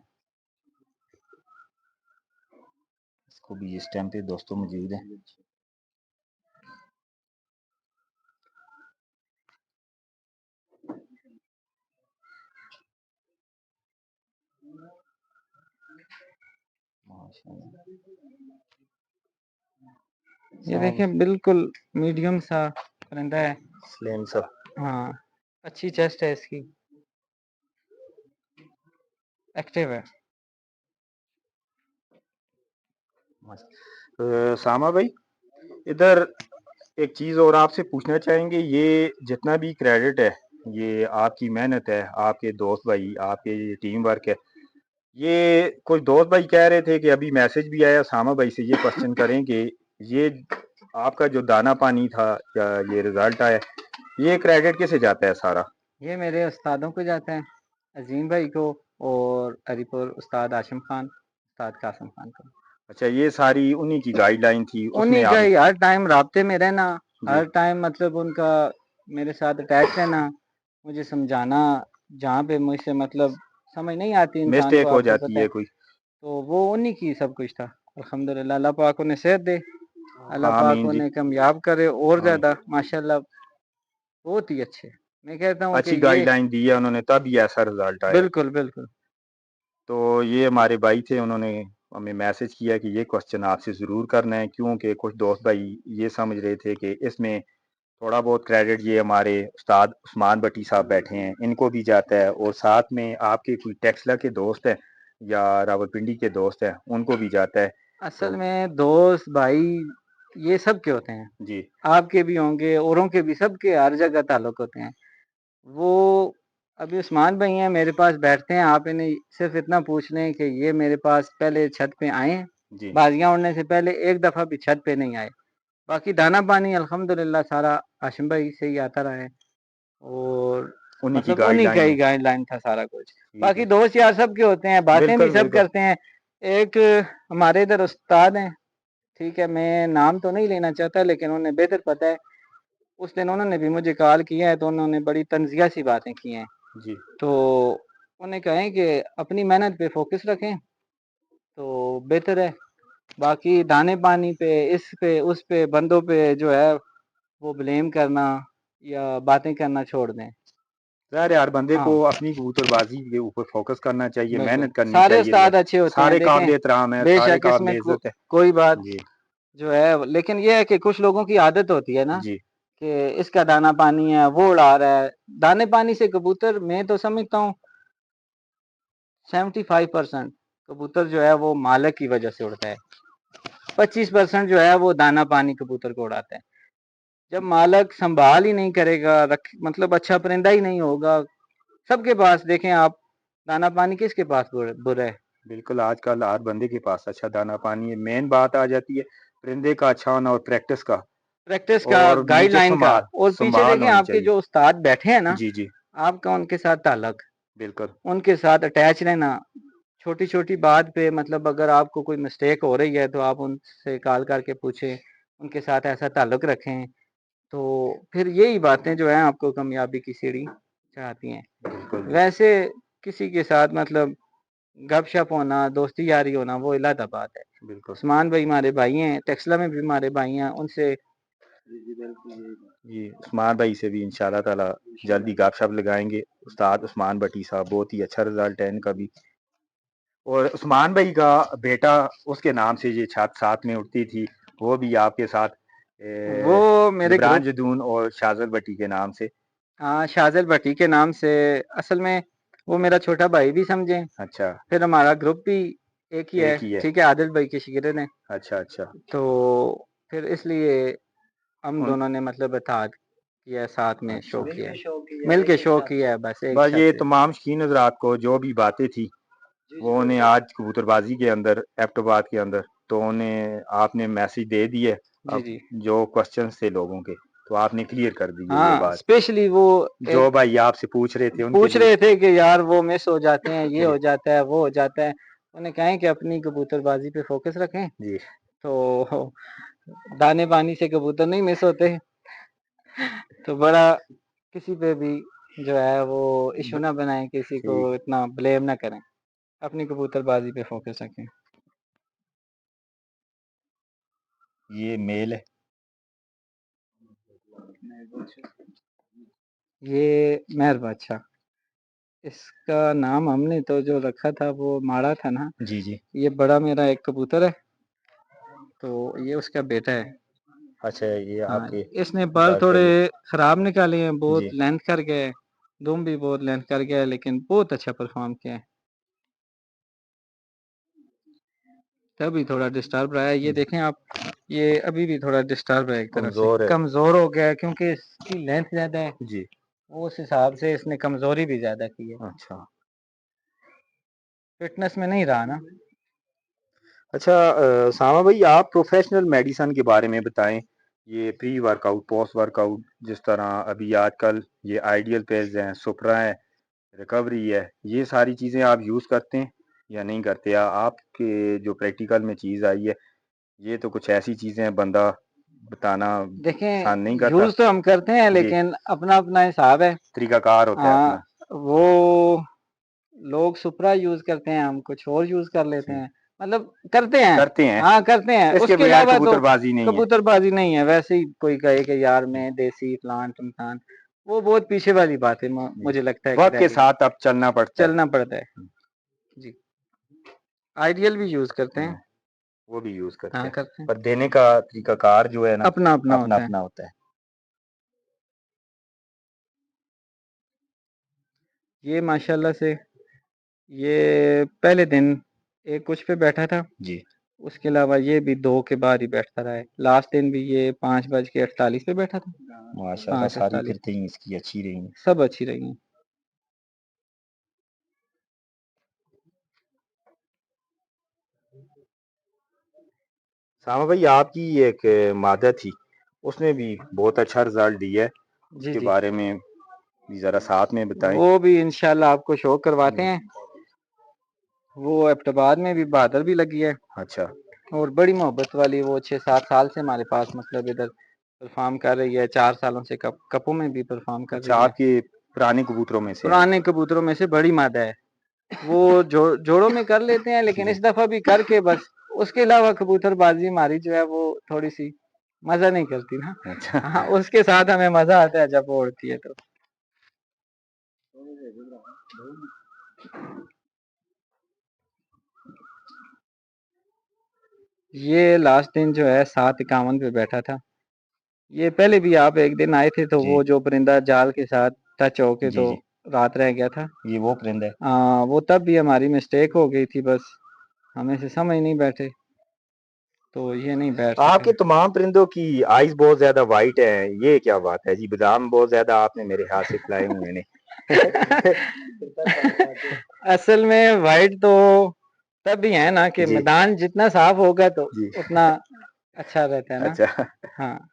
[SPEAKER 1] इसको भी इस टाइम पे दोस्तों मौजूद है। माशाल्लाह।
[SPEAKER 2] ये देखें बिल्कुल मीडियम सा परिंदा है।
[SPEAKER 1] स्लिम सा।
[SPEAKER 2] हाँ, अच्छी चेस्ट है इसकी, एक्टिव है।
[SPEAKER 1] सामा भाई, इधर एक चीज़ और आपसे पूछना चाहेंगे, ये जितना भी क्रेडिट है, ये आपकी मेहनत है, आपके दोस्त भाई, आपके ये टीम वर्क है। ये कुछ दोस्त भाई कह रहे थे कि अभी मैसेज भी आया सामा भाई से, ये क्वेश्चन करें कि ये आपका जो दाना पानी था या ये रिजल्ट आया, ये क्रेडिट किसे जाता है सारा?
[SPEAKER 2] ये मेरे उस्तादों को जाता है, अजीम भाई को और हरीपुर उस्ताद आशिम खान, उस्ताद कासिम खान को।
[SPEAKER 1] अच्छा, ये सारी उन्हीं की गाइडलाइन थी, उसमें
[SPEAKER 2] उन्हीं का
[SPEAKER 1] आप?
[SPEAKER 2] ही हर टाइम राब्ते में रहना,
[SPEAKER 1] जी।
[SPEAKER 2] हर टाइम मतलब उनका मेरे साथ अटैच रहना, मुझे समझाना, जहाँ पे मुझसे मतलब समझ नहीं आती इंसान को,
[SPEAKER 1] मिस्टेक हो
[SPEAKER 2] आपको
[SPEAKER 1] जाती
[SPEAKER 2] पता है,
[SPEAKER 1] है कोई?
[SPEAKER 2] तो वो उन्हीं की सब कुछ था। अल्हम्दुलिल्लाह, अल्लाह पाक उन्हें सेहत दे, अल्लाह पाक
[SPEAKER 1] आमीन जी।
[SPEAKER 2] उन्हें कामयाब करे और
[SPEAKER 1] आमीन।
[SPEAKER 2] ज़्यादा माशाल्लाह, बहुत ही अच्छे। मैं कहता हूँ कि
[SPEAKER 1] अच्छी
[SPEAKER 2] ये
[SPEAKER 1] गाइडलाइन दी है उन्होंने, तब ये ऐसा रिजल्ट आया।
[SPEAKER 2] बिल्कुल, बिल्कुल।
[SPEAKER 1] तो ये हमारे भाई थे, उन्होंने हमें मैसेज किया कि ये क्वेश्चन आपसे ज़रूर करना है, क्योंकि कुछ दोस्त भाई ये समझ रहे थे कि इसमें थोड़ा बहुत क्रेडिट ये हमारे उस्ताद उस्मान भट्टी साहब बैठे हैं, इनको भी जाता है, और साथ में आपके कोई टेक्सला के दोस्त हैं या रावलपिंडी के दोस्त हैं, उनको भी जाता है।
[SPEAKER 2] असल
[SPEAKER 1] तो
[SPEAKER 2] में दोस्त, भाई, ये सब के होते हैं।
[SPEAKER 1] जी।
[SPEAKER 2] आपके भी होंगे, औरों के भी, सबके हर जगह ताल्लुक होते हैं। वो अभी उस्मान भाई हैं, मेरे पास बैठते हैं, आप इन्हें सिर्फ इतना पूछ लें कि ये मेरे पास पहले छत पे आए हैं,
[SPEAKER 1] जी।
[SPEAKER 2] बाजियाँ उड़ने से पहले एक दफ़ा भी छत पे नहीं आए। बाकी दाना पानी अल्हम्दुलिल्लाह सारा हाशिम भाई से ही आता रहा है, और
[SPEAKER 1] उन्हीं की
[SPEAKER 2] मतलब उन्हीं का
[SPEAKER 1] गाइडलाइन
[SPEAKER 2] ही
[SPEAKER 1] में।
[SPEAKER 2] गाइडलाइन था सारा कुछ।
[SPEAKER 1] ठीक
[SPEAKER 2] बाकी
[SPEAKER 1] है।
[SPEAKER 2] दोस्त यार सबके होते हैं, बातें भी
[SPEAKER 1] बिल्कुल
[SPEAKER 2] सब
[SPEAKER 1] बिल्कुल।
[SPEAKER 2] करते हैं। एक हमारे इधर उस्ताद हैं, ठीक है, मैं नाम तो नहीं लेना चाहता, लेकिन उन्हें बेहतर पता है। उस दिन उन्होंने भी मुझे कॉल किया है, तो उन्होंने बड़ी तंज़िया सी बातें की हैं।
[SPEAKER 1] जी।
[SPEAKER 2] तो उन्हें कहें कि अपनी मेहनत पे फ़ोकस रखें, तो बेहतर है। बाकी दाने पानी पे, इस पे, उस पे, बंदों पे जो है वो ब्लेम करना या बातें करना छोड़ दें।
[SPEAKER 1] ज़ाहिर है हर बंदे
[SPEAKER 2] हाँ,
[SPEAKER 1] को अपनी कबूतरबाजी के ऊपर फोकस करना चाहिए,
[SPEAKER 2] बिल्कुल।
[SPEAKER 1] मेहनत करनी
[SPEAKER 2] सारे
[SPEAKER 1] चाहिए।
[SPEAKER 2] उस्ताद अच्छे होते हैं,
[SPEAKER 1] सारे
[SPEAKER 2] देखें,
[SPEAKER 1] काबिल एहतराम है, सारे
[SPEAKER 2] बेशक
[SPEAKER 1] काबिल
[SPEAKER 2] इसमें
[SPEAKER 1] इज्जत है।
[SPEAKER 2] कोई बात
[SPEAKER 1] जी।
[SPEAKER 2] जो है, लेकिन ये है कि कुछ लोगों की आदत होती है ना,
[SPEAKER 1] जी।
[SPEAKER 2] कि इसका दाना पानी है, वो उड़ा रहा है। दाने पानी से कबूतर, मैं तो समझता हूँ 75% कबूतर जो है वो मालिक की वजह से उड़ता है। 25% जो है वो दाना पानी कबूतर को उड़ाता है। जब मालिक संभाल ही नहीं करेगा, रख मतलब अच्छा परिंदा ही नहीं होगा, सबके पास देखें आप, दाना पानी किसके पास बुरा है?
[SPEAKER 1] बिल्कुल, आजकल हर बंदे के पास अच्छा दाना पानी है। मेन बात आ जाती है परिंदे का अच्छा होना और प्रैक्टिस का,
[SPEAKER 2] प्रैक्टिस का,
[SPEAKER 1] और नीचे
[SPEAKER 2] गाइडलाइन का,
[SPEAKER 1] संभाल
[SPEAKER 2] और पीछे
[SPEAKER 1] संभाल
[SPEAKER 2] देखें
[SPEAKER 1] होनी
[SPEAKER 2] आपके
[SPEAKER 1] चाहिए।
[SPEAKER 2] जो उस्ताद बैठे हैं ना,
[SPEAKER 1] जी जी।
[SPEAKER 2] आपका उनके साथ ताल्लुक,
[SPEAKER 1] बिल्कुल।
[SPEAKER 2] उनके साथ अटैच रहना। छोटी-छोटी बात पे मतलब अगर आपको कोई मिस्टेक हो रही है, तो आप उनसे कॉल करके पूछें, उनके साथ ऐसा ताल्लुक रखें, तो फिर यही बातें जो हैं आपको कामयाबी की सीढ़ी चढ़ाती हैं।
[SPEAKER 1] बिल्कुल जी।
[SPEAKER 2] वैसे किसी के साथ मतलब गपशप होना, दोस्ती यारी होना वो अलग बात है।
[SPEAKER 1] बिल्कुल।
[SPEAKER 2] उस्मान भाई हमारे भाई हैं, टेक्सला में भी हमारे भाई हैं, उनसे
[SPEAKER 1] जी, उस्मान भाई से भी इंशाल्लाह ताला जल्दी गपशप लगाएंगे। उस्ताद उस्मान भट्टी साहब, बहुत ही अच्छा रिजल्ट है इनका भी। और उस्मान भाई का बेटा, उसके नाम से ये छत साथ में उठती थी, वो भी आपके साथ
[SPEAKER 2] वो मेरे
[SPEAKER 1] जबरान
[SPEAKER 2] ग्रुप,
[SPEAKER 1] जदून और शाजर भट्टी के नाम से।
[SPEAKER 2] हाँ, शाज़िल भट्टी के नाम से, असल में वो मेरा छोटा भाई भी समझें।
[SPEAKER 1] अच्छा।
[SPEAKER 2] फिर हमारा ग्रुप भी एक ही है,
[SPEAKER 1] एक ही है।
[SPEAKER 2] ठीक है, आदिल भाई के शागिर्द हैं।
[SPEAKER 1] अच्छा अच्छा।
[SPEAKER 2] तो फिर इसलिए हम
[SPEAKER 1] उन
[SPEAKER 2] दोनों ने मतलब इत्तेहाद किया है, साथ में
[SPEAKER 1] अच्छा।
[SPEAKER 2] शो किया है, मिल के शो किया है, बस एक
[SPEAKER 1] बस
[SPEAKER 2] छत
[SPEAKER 1] ये
[SPEAKER 2] से।
[SPEAKER 1] तमाम शौकीन हज़रात को जो भी बातें थी, वो उन्हें आज कबूतरबाजी के अंदर, एबटाबाद के अंदर, तो उन्हें आपने मैसेज दे दिए।
[SPEAKER 2] जी,
[SPEAKER 1] अब
[SPEAKER 2] जी।
[SPEAKER 1] जो क्वेश्चंस थे लोगों के, तो आपने क्लियर कर दी है ये
[SPEAKER 2] हाँ,
[SPEAKER 1] बात।
[SPEAKER 2] स्पेशली वो
[SPEAKER 1] जो
[SPEAKER 2] एक
[SPEAKER 1] भाई आपसे पूछ रहे थे उनके
[SPEAKER 2] पूछ
[SPEAKER 1] लिए।
[SPEAKER 2] रहे थे कि यार वो मिस हो जाते हैं, ये
[SPEAKER 1] जी
[SPEAKER 2] हो जाता है, वो हो जाता है। उन्हें कहें कि अपनी कबूतरबाजी पे फ़ोकस रखें,
[SPEAKER 1] जी।
[SPEAKER 2] तो दाने पानी से कबूतर नहीं मिस होते। तो बड़ा किसी पे भी जो है वो इश्यू ना बनाएँ, किसी को
[SPEAKER 1] ठीक।
[SPEAKER 2] इतना ब्लेम ना करें। अपनी कबूतरबाजी पे फ़ोकस रखें।
[SPEAKER 1] ये मेल है।
[SPEAKER 2] ये मेहर बादशाह, इसका नाम हमने तो जो रखा था वो माड़ा था ना।
[SPEAKER 1] जी जी।
[SPEAKER 2] ये बड़ा मेरा एक कबूतर है, तो ये उसका बेटा है।
[SPEAKER 1] अच्छा, ये
[SPEAKER 2] हाँ,
[SPEAKER 1] आपके
[SPEAKER 2] इसने पर
[SPEAKER 1] बर्ड के लिए।
[SPEAKER 2] थोड़े खराब निकाले हैं, बहुत
[SPEAKER 1] जी।
[SPEAKER 2] लेंथ कर गया है, दुम भी बहुत लेंथ कर गया है, लेकिन बहुत अच्छा परफ़ॉर्म किया है। तभी थोड़ा डिस्टर्ब रहा है, ये
[SPEAKER 1] जी।
[SPEAKER 2] देखें आप। ये अभी भी थोड़ा डिस्टर्ब है, एक तरफ से
[SPEAKER 1] कमजोर है।
[SPEAKER 2] कमजोर हो गया है क्योंकि इसकी लेंथ ज्यादा है,
[SPEAKER 1] जी।
[SPEAKER 2] वो उस हिसाब से इसने कमजोरी भी ज्यादा की है,
[SPEAKER 1] अच्छा।
[SPEAKER 2] फिटनेस में नहीं रहा ना।
[SPEAKER 1] अच्छा, सामा भाई आप प्रोफेशनल मेडिसिन के बारे में बताएं। ये प्री वर्कआउट, पोस्ट वर्कआउट, जिस तरह अभी आजकल ये आइडियल पेज हैं, सुपरा है, रिकवरी है, ये सारी चीज़ें आप यूज़ करते हैं या नहीं करते? या आपके जो प्रैक्टिकल में चीज़ आई है, ये तो कुछ ऐसी चीज़ें हैं बंदा बताना
[SPEAKER 2] देखें,
[SPEAKER 1] पसंद नहीं करता।
[SPEAKER 2] यूज तो हम करते हैं
[SPEAKER 1] जी।
[SPEAKER 2] लेकिन अपना अपना हिसाब है।
[SPEAKER 1] तरीकाकार होता है अपना।
[SPEAKER 2] वो लोग सुपरा यूज करते हैं, हम कुछ और यूज कर लेते
[SPEAKER 1] जी।
[SPEAKER 2] हैं, मतलब करते हैं।
[SPEAKER 1] करते हैं।
[SPEAKER 2] हाँ करते हैं,
[SPEAKER 1] इसके
[SPEAKER 2] उसके
[SPEAKER 1] बगैर
[SPEAKER 2] अलावा तो
[SPEAKER 1] कबूतरबाजी नहीं है।
[SPEAKER 2] कबूतरबाजी नहीं है। वैसे ही कोई कहे कि यार
[SPEAKER 1] जी।
[SPEAKER 2] मैं देसी फलान टमटान, वो बहुत पीछे वाली बात है,
[SPEAKER 1] जी।
[SPEAKER 2] मुझे लगता है कि
[SPEAKER 1] वक्त
[SPEAKER 2] रह
[SPEAKER 1] के
[SPEAKER 2] गई।
[SPEAKER 1] साथ अब चलना पड़ता है।
[SPEAKER 2] चलना पड़ता है। जी, आइडियल भी यूज करते हैं।
[SPEAKER 1] हाँ, वो भी यूज करते
[SPEAKER 2] हाँ
[SPEAKER 1] हैं।
[SPEAKER 2] करते हैं,
[SPEAKER 1] पर देने का तरीकाकार जो है ना,
[SPEAKER 2] अपना अपना
[SPEAKER 1] अपना
[SPEAKER 2] होता है।
[SPEAKER 1] अपना होता है।
[SPEAKER 2] ये माशाल्लाह से, ये पहले दिन एक कुछ पे बैठा था,
[SPEAKER 1] जी।
[SPEAKER 2] उसके अलावा ये भी 2 के बाद ही बैठता रहा है। लास्ट दिन भी ये 5:48 पे बैठा था,
[SPEAKER 1] माशाल्लाह, सारी
[SPEAKER 2] 5:48,
[SPEAKER 1] फिरतें ही इसकी अच्छी रही हैं।
[SPEAKER 2] सब अच्छी रही हैं।
[SPEAKER 1] सामा भाई आपकी एक मादा थी, उसने भी बहुत अच्छा रिजल्ट दिया है,
[SPEAKER 2] जी,
[SPEAKER 1] उसके
[SPEAKER 2] जी।
[SPEAKER 1] बारे में भी जरा साथ में बताएं।
[SPEAKER 2] वो भी इंशाल्लाह आपको शो करवाते हैं। वो एबटाबाद में भी बहादुर भी लगी है,
[SPEAKER 1] अच्छा।
[SPEAKER 2] और बड़ी मोहब्बत वाली, वो 6-7 साल से हमारे पास मतलब इधर परफॉर्म कर रही है। 4 सालों से कपों में भी परफॉर्म कर
[SPEAKER 1] अच्छा,
[SPEAKER 2] रही है।
[SPEAKER 1] आपके पुराने कबूतरों में से है?
[SPEAKER 2] पुराने कबूतरों में से बड़ी मादा है। वो जोड़ों में कर लेते हैं, लेकिन
[SPEAKER 1] जी।
[SPEAKER 2] इस दफा भी करके बस, उसके अलावा कबूतरबाजी हमारी जो है वो थोड़ी सी मजा नहीं करती ना।
[SPEAKER 1] अच्छा।
[SPEAKER 2] हाँ, उसके साथ हमें मजा आता है जब वो उड़ती है तो। ये लास्ट दिन जो है 7:51 पे बैठा था। ये पहले भी आप एक दिन आए थे, तो
[SPEAKER 1] जी।
[SPEAKER 2] वो जो परिंदा जाल के साथ टच होके
[SPEAKER 1] जी।
[SPEAKER 2] तो
[SPEAKER 1] जी।
[SPEAKER 2] रात रह गया था।
[SPEAKER 1] ये वो परिंदा है।
[SPEAKER 2] वो तब भी हमारी मिस्टेक हो गई थी, बस हमें से समझ नहीं बैठे, तो ये नहीं बैठ सका
[SPEAKER 1] आपके
[SPEAKER 2] है।
[SPEAKER 1] तमाम परिंदों की आइज बहुत ज्यादा वाइट है, ये क्या बात है जी? बादाम बहुत ज्यादा आपने मेरे हाथ से खिलाए हुए ने।
[SPEAKER 2] असल में वाइट तो तब भी है ना कि
[SPEAKER 1] जी।
[SPEAKER 2] मैदान जितना साफ होगा तो
[SPEAKER 1] जी।
[SPEAKER 2] उतना अच्छा रहता है ना।
[SPEAKER 1] अच्छा।
[SPEAKER 2] हाँ,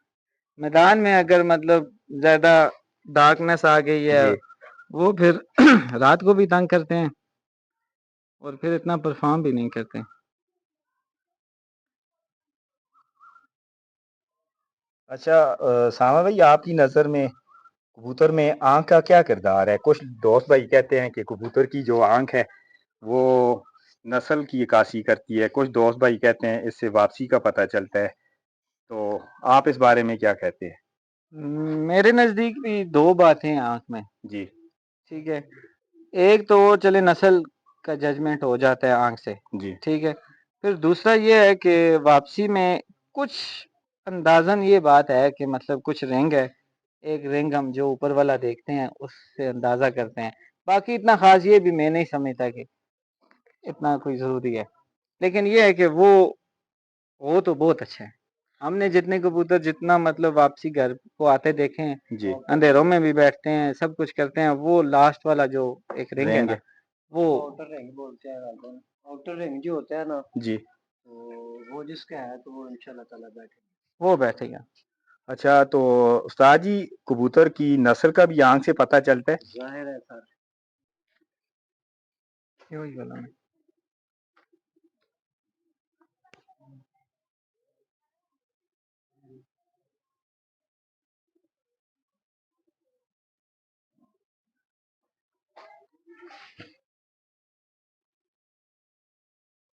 [SPEAKER 2] मैदान में अगर मतलब ज्यादा डार्कनेस आ गई है,
[SPEAKER 1] जी।
[SPEAKER 2] वो फिर रात को भी तंग करते हैं, और फिर इतना परफॉर्म भी नहीं करते।
[SPEAKER 1] अच्छा, सामा भाई आपकी नज़र में कबूतर में आँख का क्या किरदार है? कुछ दोस्त भाई कहते हैं कि कबूतर की जो आँख है वो नस्ल की अक्कासी करती है, कुछ दोस्त भाई कहते हैं इससे वापसी का पता चलता है। तो आप इस बारे में क्या कहते हैं?
[SPEAKER 2] मेरे नजदीक भी 2 बातें हैं आँख में,
[SPEAKER 1] जी।
[SPEAKER 2] ठीक है। एक तो चले नस्ल का जजमेंट हो जाता है आँख से,
[SPEAKER 1] जी।
[SPEAKER 2] ठीक है। फिर दूसरा ये है कि वापसी में कुछ अंदाज़न ये बात है कि मतलब कुछ रिंग है, एक रिंग हम जो ऊपर वाला देखते हैं उससे अंदाज़ा करते हैं। बाकी इतना ख़ास ये भी मैं नहीं समझता कि इतना कोई ज़रूरी है। लेकिन ये है कि वो तो बहुत अच्छा है। हमने जितने कबूतर जितना मतलब वापसी घर को आते देखे हैं,
[SPEAKER 1] जी।
[SPEAKER 2] अंधेरों में भी बैठते हैं, सब कुछ करते हैं, वो लास्ट वाला जो एक रिंग है
[SPEAKER 1] रेंग
[SPEAKER 2] ना,
[SPEAKER 1] है।
[SPEAKER 2] वो आउटर रिंग बोलते हैं राजा ने। आउटर रिंग जो होता है ना,
[SPEAKER 1] जी।
[SPEAKER 2] तो वो जिसका है तो वो इंशाल्लाह ताला बैठेगा, वो बैठेगा।
[SPEAKER 1] अच्छा, तो उस्ताद जी कबूतर की नस्ल का भी आँख से पता चलता है?
[SPEAKER 2] जाहिर है सर, वही बोला मैं।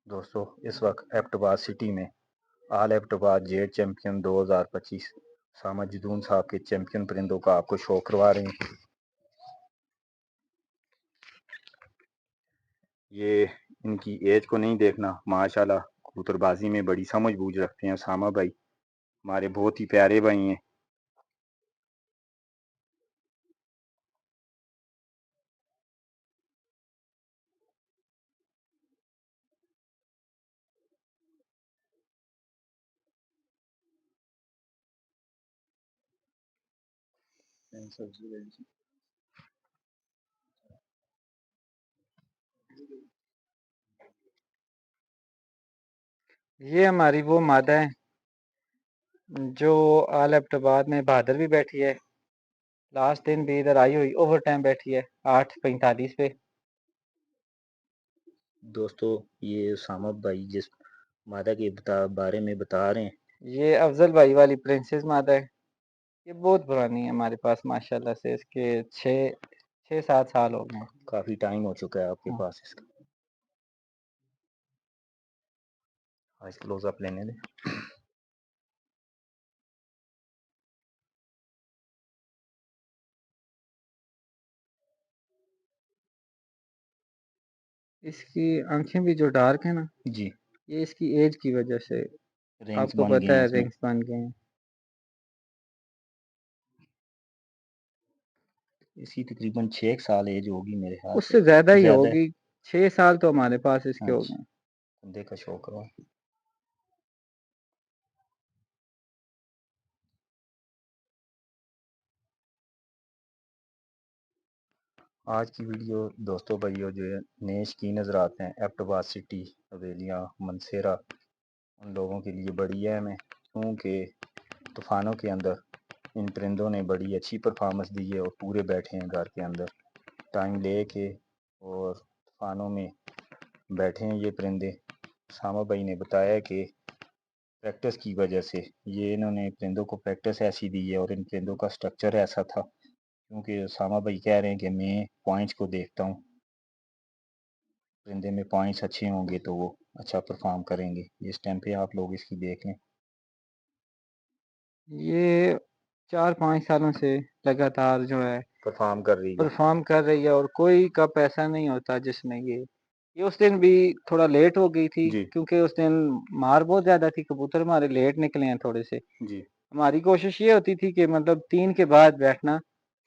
[SPEAKER 1] दोस्तों, इस वक्त एबटाबाद सिटी में आल एबटाबाद जेड चैंपियन 2025 सामा जदून साहब के चैंपियन परिंदों का आपको शो करवा रहे हैं। ये इनकी एज को नहीं देखना, माशाल्लाह कबूतरबाजी में बड़ी समझ बूझ रखते हैं सामा भाई, हमारे बहुत ही प्यारे भाई हैं।
[SPEAKER 2] ये हमारी वो मादा है जो आल एबटाबाद में बहादुर भी बैठी है, लास्ट दिन भी इधर आई हुई ओवर टाइम बैठी है 8:45 पे।
[SPEAKER 1] दोस्तों ये उसामा भाई जिस मादा के बारे में बता रहे हैं,
[SPEAKER 2] ये अफजल भाई वाली प्रिंसेस मादा है। ये बहुत पुरानी है हमारे पास, माशाल्लाह से इसके 6-7 साल हो गए।
[SPEAKER 1] काफी टाइम हो चुका है आपके
[SPEAKER 2] हाँ।
[SPEAKER 1] पास इसका। आज क्लोजअप लेने दे।
[SPEAKER 2] इसकी आंखें भी जो डार्क है ना
[SPEAKER 1] जी,
[SPEAKER 2] ये इसकी एज की वजह से,
[SPEAKER 1] रिंग्स
[SPEAKER 2] आपको
[SPEAKER 1] बन
[SPEAKER 2] पता
[SPEAKER 1] गए
[SPEAKER 2] है
[SPEAKER 1] इसमें।
[SPEAKER 2] रिंग्स बन गए हैं।
[SPEAKER 1] इसकी तकरीबन 6 साल एज होगी मेरे ख्याल से।
[SPEAKER 2] उससे ज्यादा ही
[SPEAKER 1] ज्यादा है।
[SPEAKER 2] होगी, 6 साल तो हमारे पास इसके हो
[SPEAKER 1] अच्छा,
[SPEAKER 2] गए।
[SPEAKER 1] बंदे का शो करो। आज की वीडियो दोस्तों भाइयों जो है नए शौकीन हज़रात हैं, एबटाबाद सिटी, हवेलियाँ, मनसेरा, उन लोगों के लिए बड़ी अहम है, क्योंकि तूफ़ानों के अंदर इन परिंदों ने बड़ी अच्छी परफॉर्मेंस दी है और पूरे बैठे हैं घर के अंदर टाइम ले के, और तूफ़ानों में बैठे हैं ये परिंदे। सामा भाई ने बताया कि प्रैक्टिस की वजह से ये इन्होंने परिंदों को प्रैक्टिस ऐसी दी है और इन परिंदों का स्ट्रक्चर ऐसा था, क्योंकि सामा भाई कह रहे हैं कि मैं पॉइंट्स को देखता हूँ, परिंदे में पॉइंट्स अच्छे होंगे तो वो अच्छा परफॉर्म करेंगे। ये स्टैम्प पे आप लोग इसकी देख लें।
[SPEAKER 2] ये 4-5 सालों से लगातार जो है
[SPEAKER 1] परफॉर्म कर रही है।
[SPEAKER 2] परफॉर्म कर रही है और कोई कप ऐसा नहीं होता जिसमें ये उस दिन भी थोड़ा लेट हो गई थी
[SPEAKER 1] जी
[SPEAKER 2] क्योंकि उस दिन मार बहुत ज्यादा थी, कबूतर हमारे लेट निकले हैं थोड़े से।
[SPEAKER 1] जी,
[SPEAKER 2] हमारी कोशिश ये होती थी कि मतलब 3 के बाद बैठना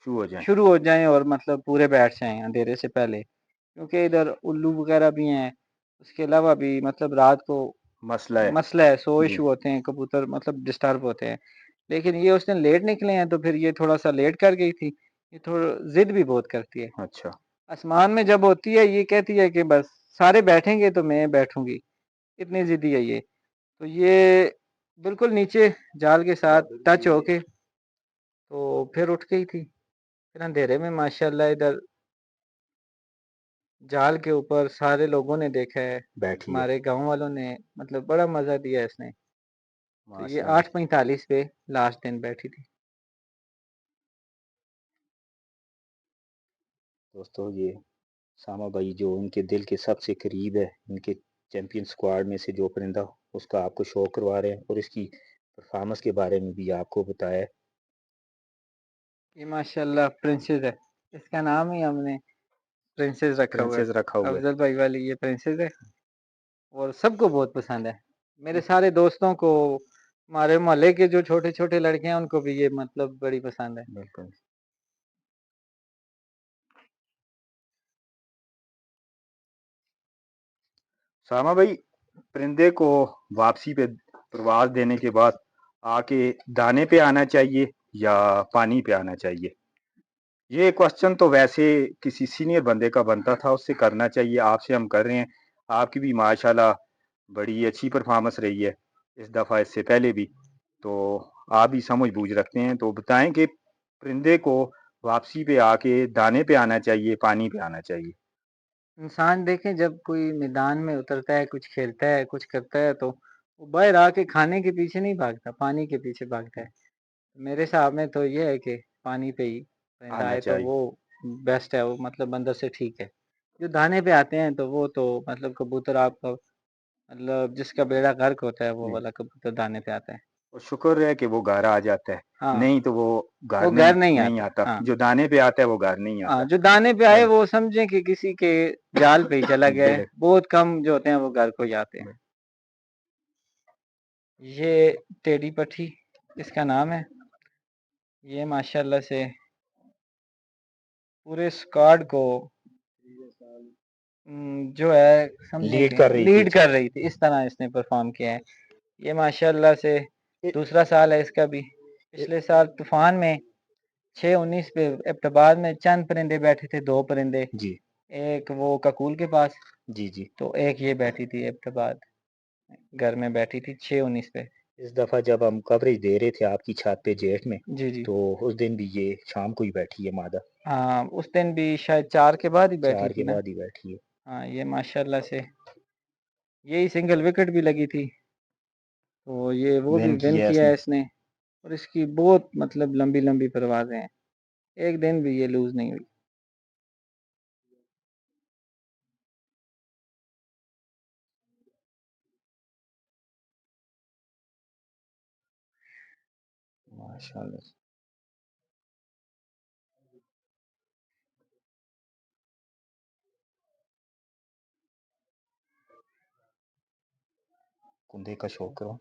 [SPEAKER 1] शुरू हो जाए।
[SPEAKER 2] शुरू हो जाएं और मतलब पूरे बैठ जाएं अंधेरे से पहले, क्योंकि इधर उल्लू वगैरह भी हैं। उसके अलावा भी मतलब रात को
[SPEAKER 1] मसला है।
[SPEAKER 2] मसला है, सो
[SPEAKER 1] जी,
[SPEAKER 2] इशू होते हैं, कबूतर मतलब डिस्टर्ब होते हैं। लेकिन ये उस दिन लेट निकले हैं तो फिर ये थोड़ा सा लेट कर गई थी। ये थोड़ा जिद भी बहुत करती है।
[SPEAKER 1] अच्छा,
[SPEAKER 2] आसमान में जब होती है ये कहती है कि बस सारे बैठेंगे तो मैं बैठूंगी, इतनी जिद्दी है ये। तो ये बिल्कुल नीचे जाल के साथ टच होके तो फिर उठ गई थी। फिर अंधेरे में माशाल्लाह इधर जाल के ऊपर सारे लोगों ने देखा है,
[SPEAKER 1] बैठी है।
[SPEAKER 2] हमारे गांव वालों ने, मतलब बड़ा मजा दिया इसने। तो ये
[SPEAKER 1] माशाल्लाह।
[SPEAKER 2] 8:45 पे लास्ट दिन बैठी थी।
[SPEAKER 1] दोस्तों ये सामा भाई जो इनके दिल के सबसे करीब है, इनके चैंपियन स्क्वाड में से जो परिंदा, उसका आपको शो करवा रहे हैं और इसकी परफॉर्मेंस के बारे में भी आपको बताया है।
[SPEAKER 2] ये माशाल्लाह प्रिंसेस है, इसका नाम ही हमने प्रिंसेस रखा हुआ है।
[SPEAKER 1] प्रिंसेस रखा हुआ है।
[SPEAKER 2] अफजल भाई वाली ये प्रिंसेस है और सबको बहुत पसंद है। मेरे सारे दोस्तों को, हमारे मोहल्ले के जो छोटे छोटे लड़के हैं उनको भी ये मतलब बड़ी पसंद है।
[SPEAKER 1] बिल्कुल। सामा भाई, परिंदे को वापसी पे प्रवास देने के बाद आके दाने पे आना चाहिए या पानी पे आना चाहिए? ये क्वेश्चन तो वैसे किसी सीनियर बंदे का बनता था, उससे करना चाहिए, आपसे हम कर रहे हैं। आपकी भी माशाल्लाह बड़ी अच्छी परफॉर्मेंस रही है इस दफ़ा, इससे पहले भी। तो आप भी समझ बूझ रखते हैं, तो बताएं कि परिंदे को वापसी पे आके दाने पे आना चाहिए, पानी पे आना चाहिए?
[SPEAKER 2] इंसान देखें जब कोई मैदान में उतरता है, कुछ खेलता है, कुछ करता है तो वो बाहर आके खाने के पीछे नहीं भागता, पानी के पीछे भागता है। मेरे हिसाब में तो ये है कि पानी पे ही परिंदा
[SPEAKER 1] आना
[SPEAKER 2] आए तो
[SPEAKER 1] चाहिए।
[SPEAKER 2] वो बेस्ट है, वो मतलब अंदर से ठीक है। जो दाने पे आते हैं तो वो तो मतलब कबूतर आपका, मतलब जिसका बेड़ा गर्क होता है वो
[SPEAKER 1] जी,
[SPEAKER 2] वाला कबूतर दाने पे आता है।
[SPEAKER 1] और शुक्र है कि वो घर आ जाता है,
[SPEAKER 2] हाँ,
[SPEAKER 1] नहीं तो वो घर
[SPEAKER 2] वो
[SPEAKER 1] नहीं
[SPEAKER 2] घर नहीं
[SPEAKER 1] नहीं
[SPEAKER 2] आता।
[SPEAKER 1] आता।
[SPEAKER 2] हाँ,
[SPEAKER 1] जो दाने पे आता है वो घर नहीं
[SPEAKER 2] हाँ,
[SPEAKER 1] आता।
[SPEAKER 2] जो दाने पे आए वो समझे कि किसी के जाल पे ही चला गया है।
[SPEAKER 1] बिल्कुल।
[SPEAKER 2] बहुत कम जो होते हैं वो घर को ही आते हैं। ये टेडी पट्टी इसका नाम है। ये माशाल्लाह से पूरे स्क्वाड को जो है समझे
[SPEAKER 1] लीड
[SPEAKER 2] कि
[SPEAKER 1] कर रही थी।
[SPEAKER 2] लीड कर रही थी, इस तरह इसने परफॉर्म किया है। ये माशाल्लाह से
[SPEAKER 1] इ-
[SPEAKER 2] दूसरा साल है इसका भी।
[SPEAKER 1] इ-
[SPEAKER 2] पिछले साल तूफान में 6-19 पे एबटाबाद में चंद परिंदे बैठे थे, 2 परिंदे,
[SPEAKER 1] जी
[SPEAKER 2] एक वो ककूल के पास,
[SPEAKER 1] जी जी।
[SPEAKER 2] तो एक ये बैठी थी एबटाबाद घर में बैठी थी 6-19 पे।
[SPEAKER 1] इस दफ़ा जब हम कवरेज दे रहे थे आपकी छत पे जेठ में,
[SPEAKER 2] जी, जी।
[SPEAKER 1] तो उस दिन भी ये शाम को ही बैठी है मादा,
[SPEAKER 2] हाँ, उस दिन भी शायद 4 के बाद ही बैठी
[SPEAKER 1] 4
[SPEAKER 2] थी
[SPEAKER 1] के
[SPEAKER 2] ना?
[SPEAKER 1] बाद ही बैठी है।
[SPEAKER 2] हाँ, ये माशाल्लाह से यही सिंगल विकेट भी लगी थी, तो ये वो भी
[SPEAKER 1] विन
[SPEAKER 2] विन
[SPEAKER 1] किया है
[SPEAKER 2] किया
[SPEAKER 1] इसने।
[SPEAKER 2] है इसने और इसकी बहुत मतलब लंबी-लंबी परवाज़ें हैं। एक दिन भी ये लूज़ नहीं हुई।
[SPEAKER 1] माशाल्लाह। कुंदे का शौक करो।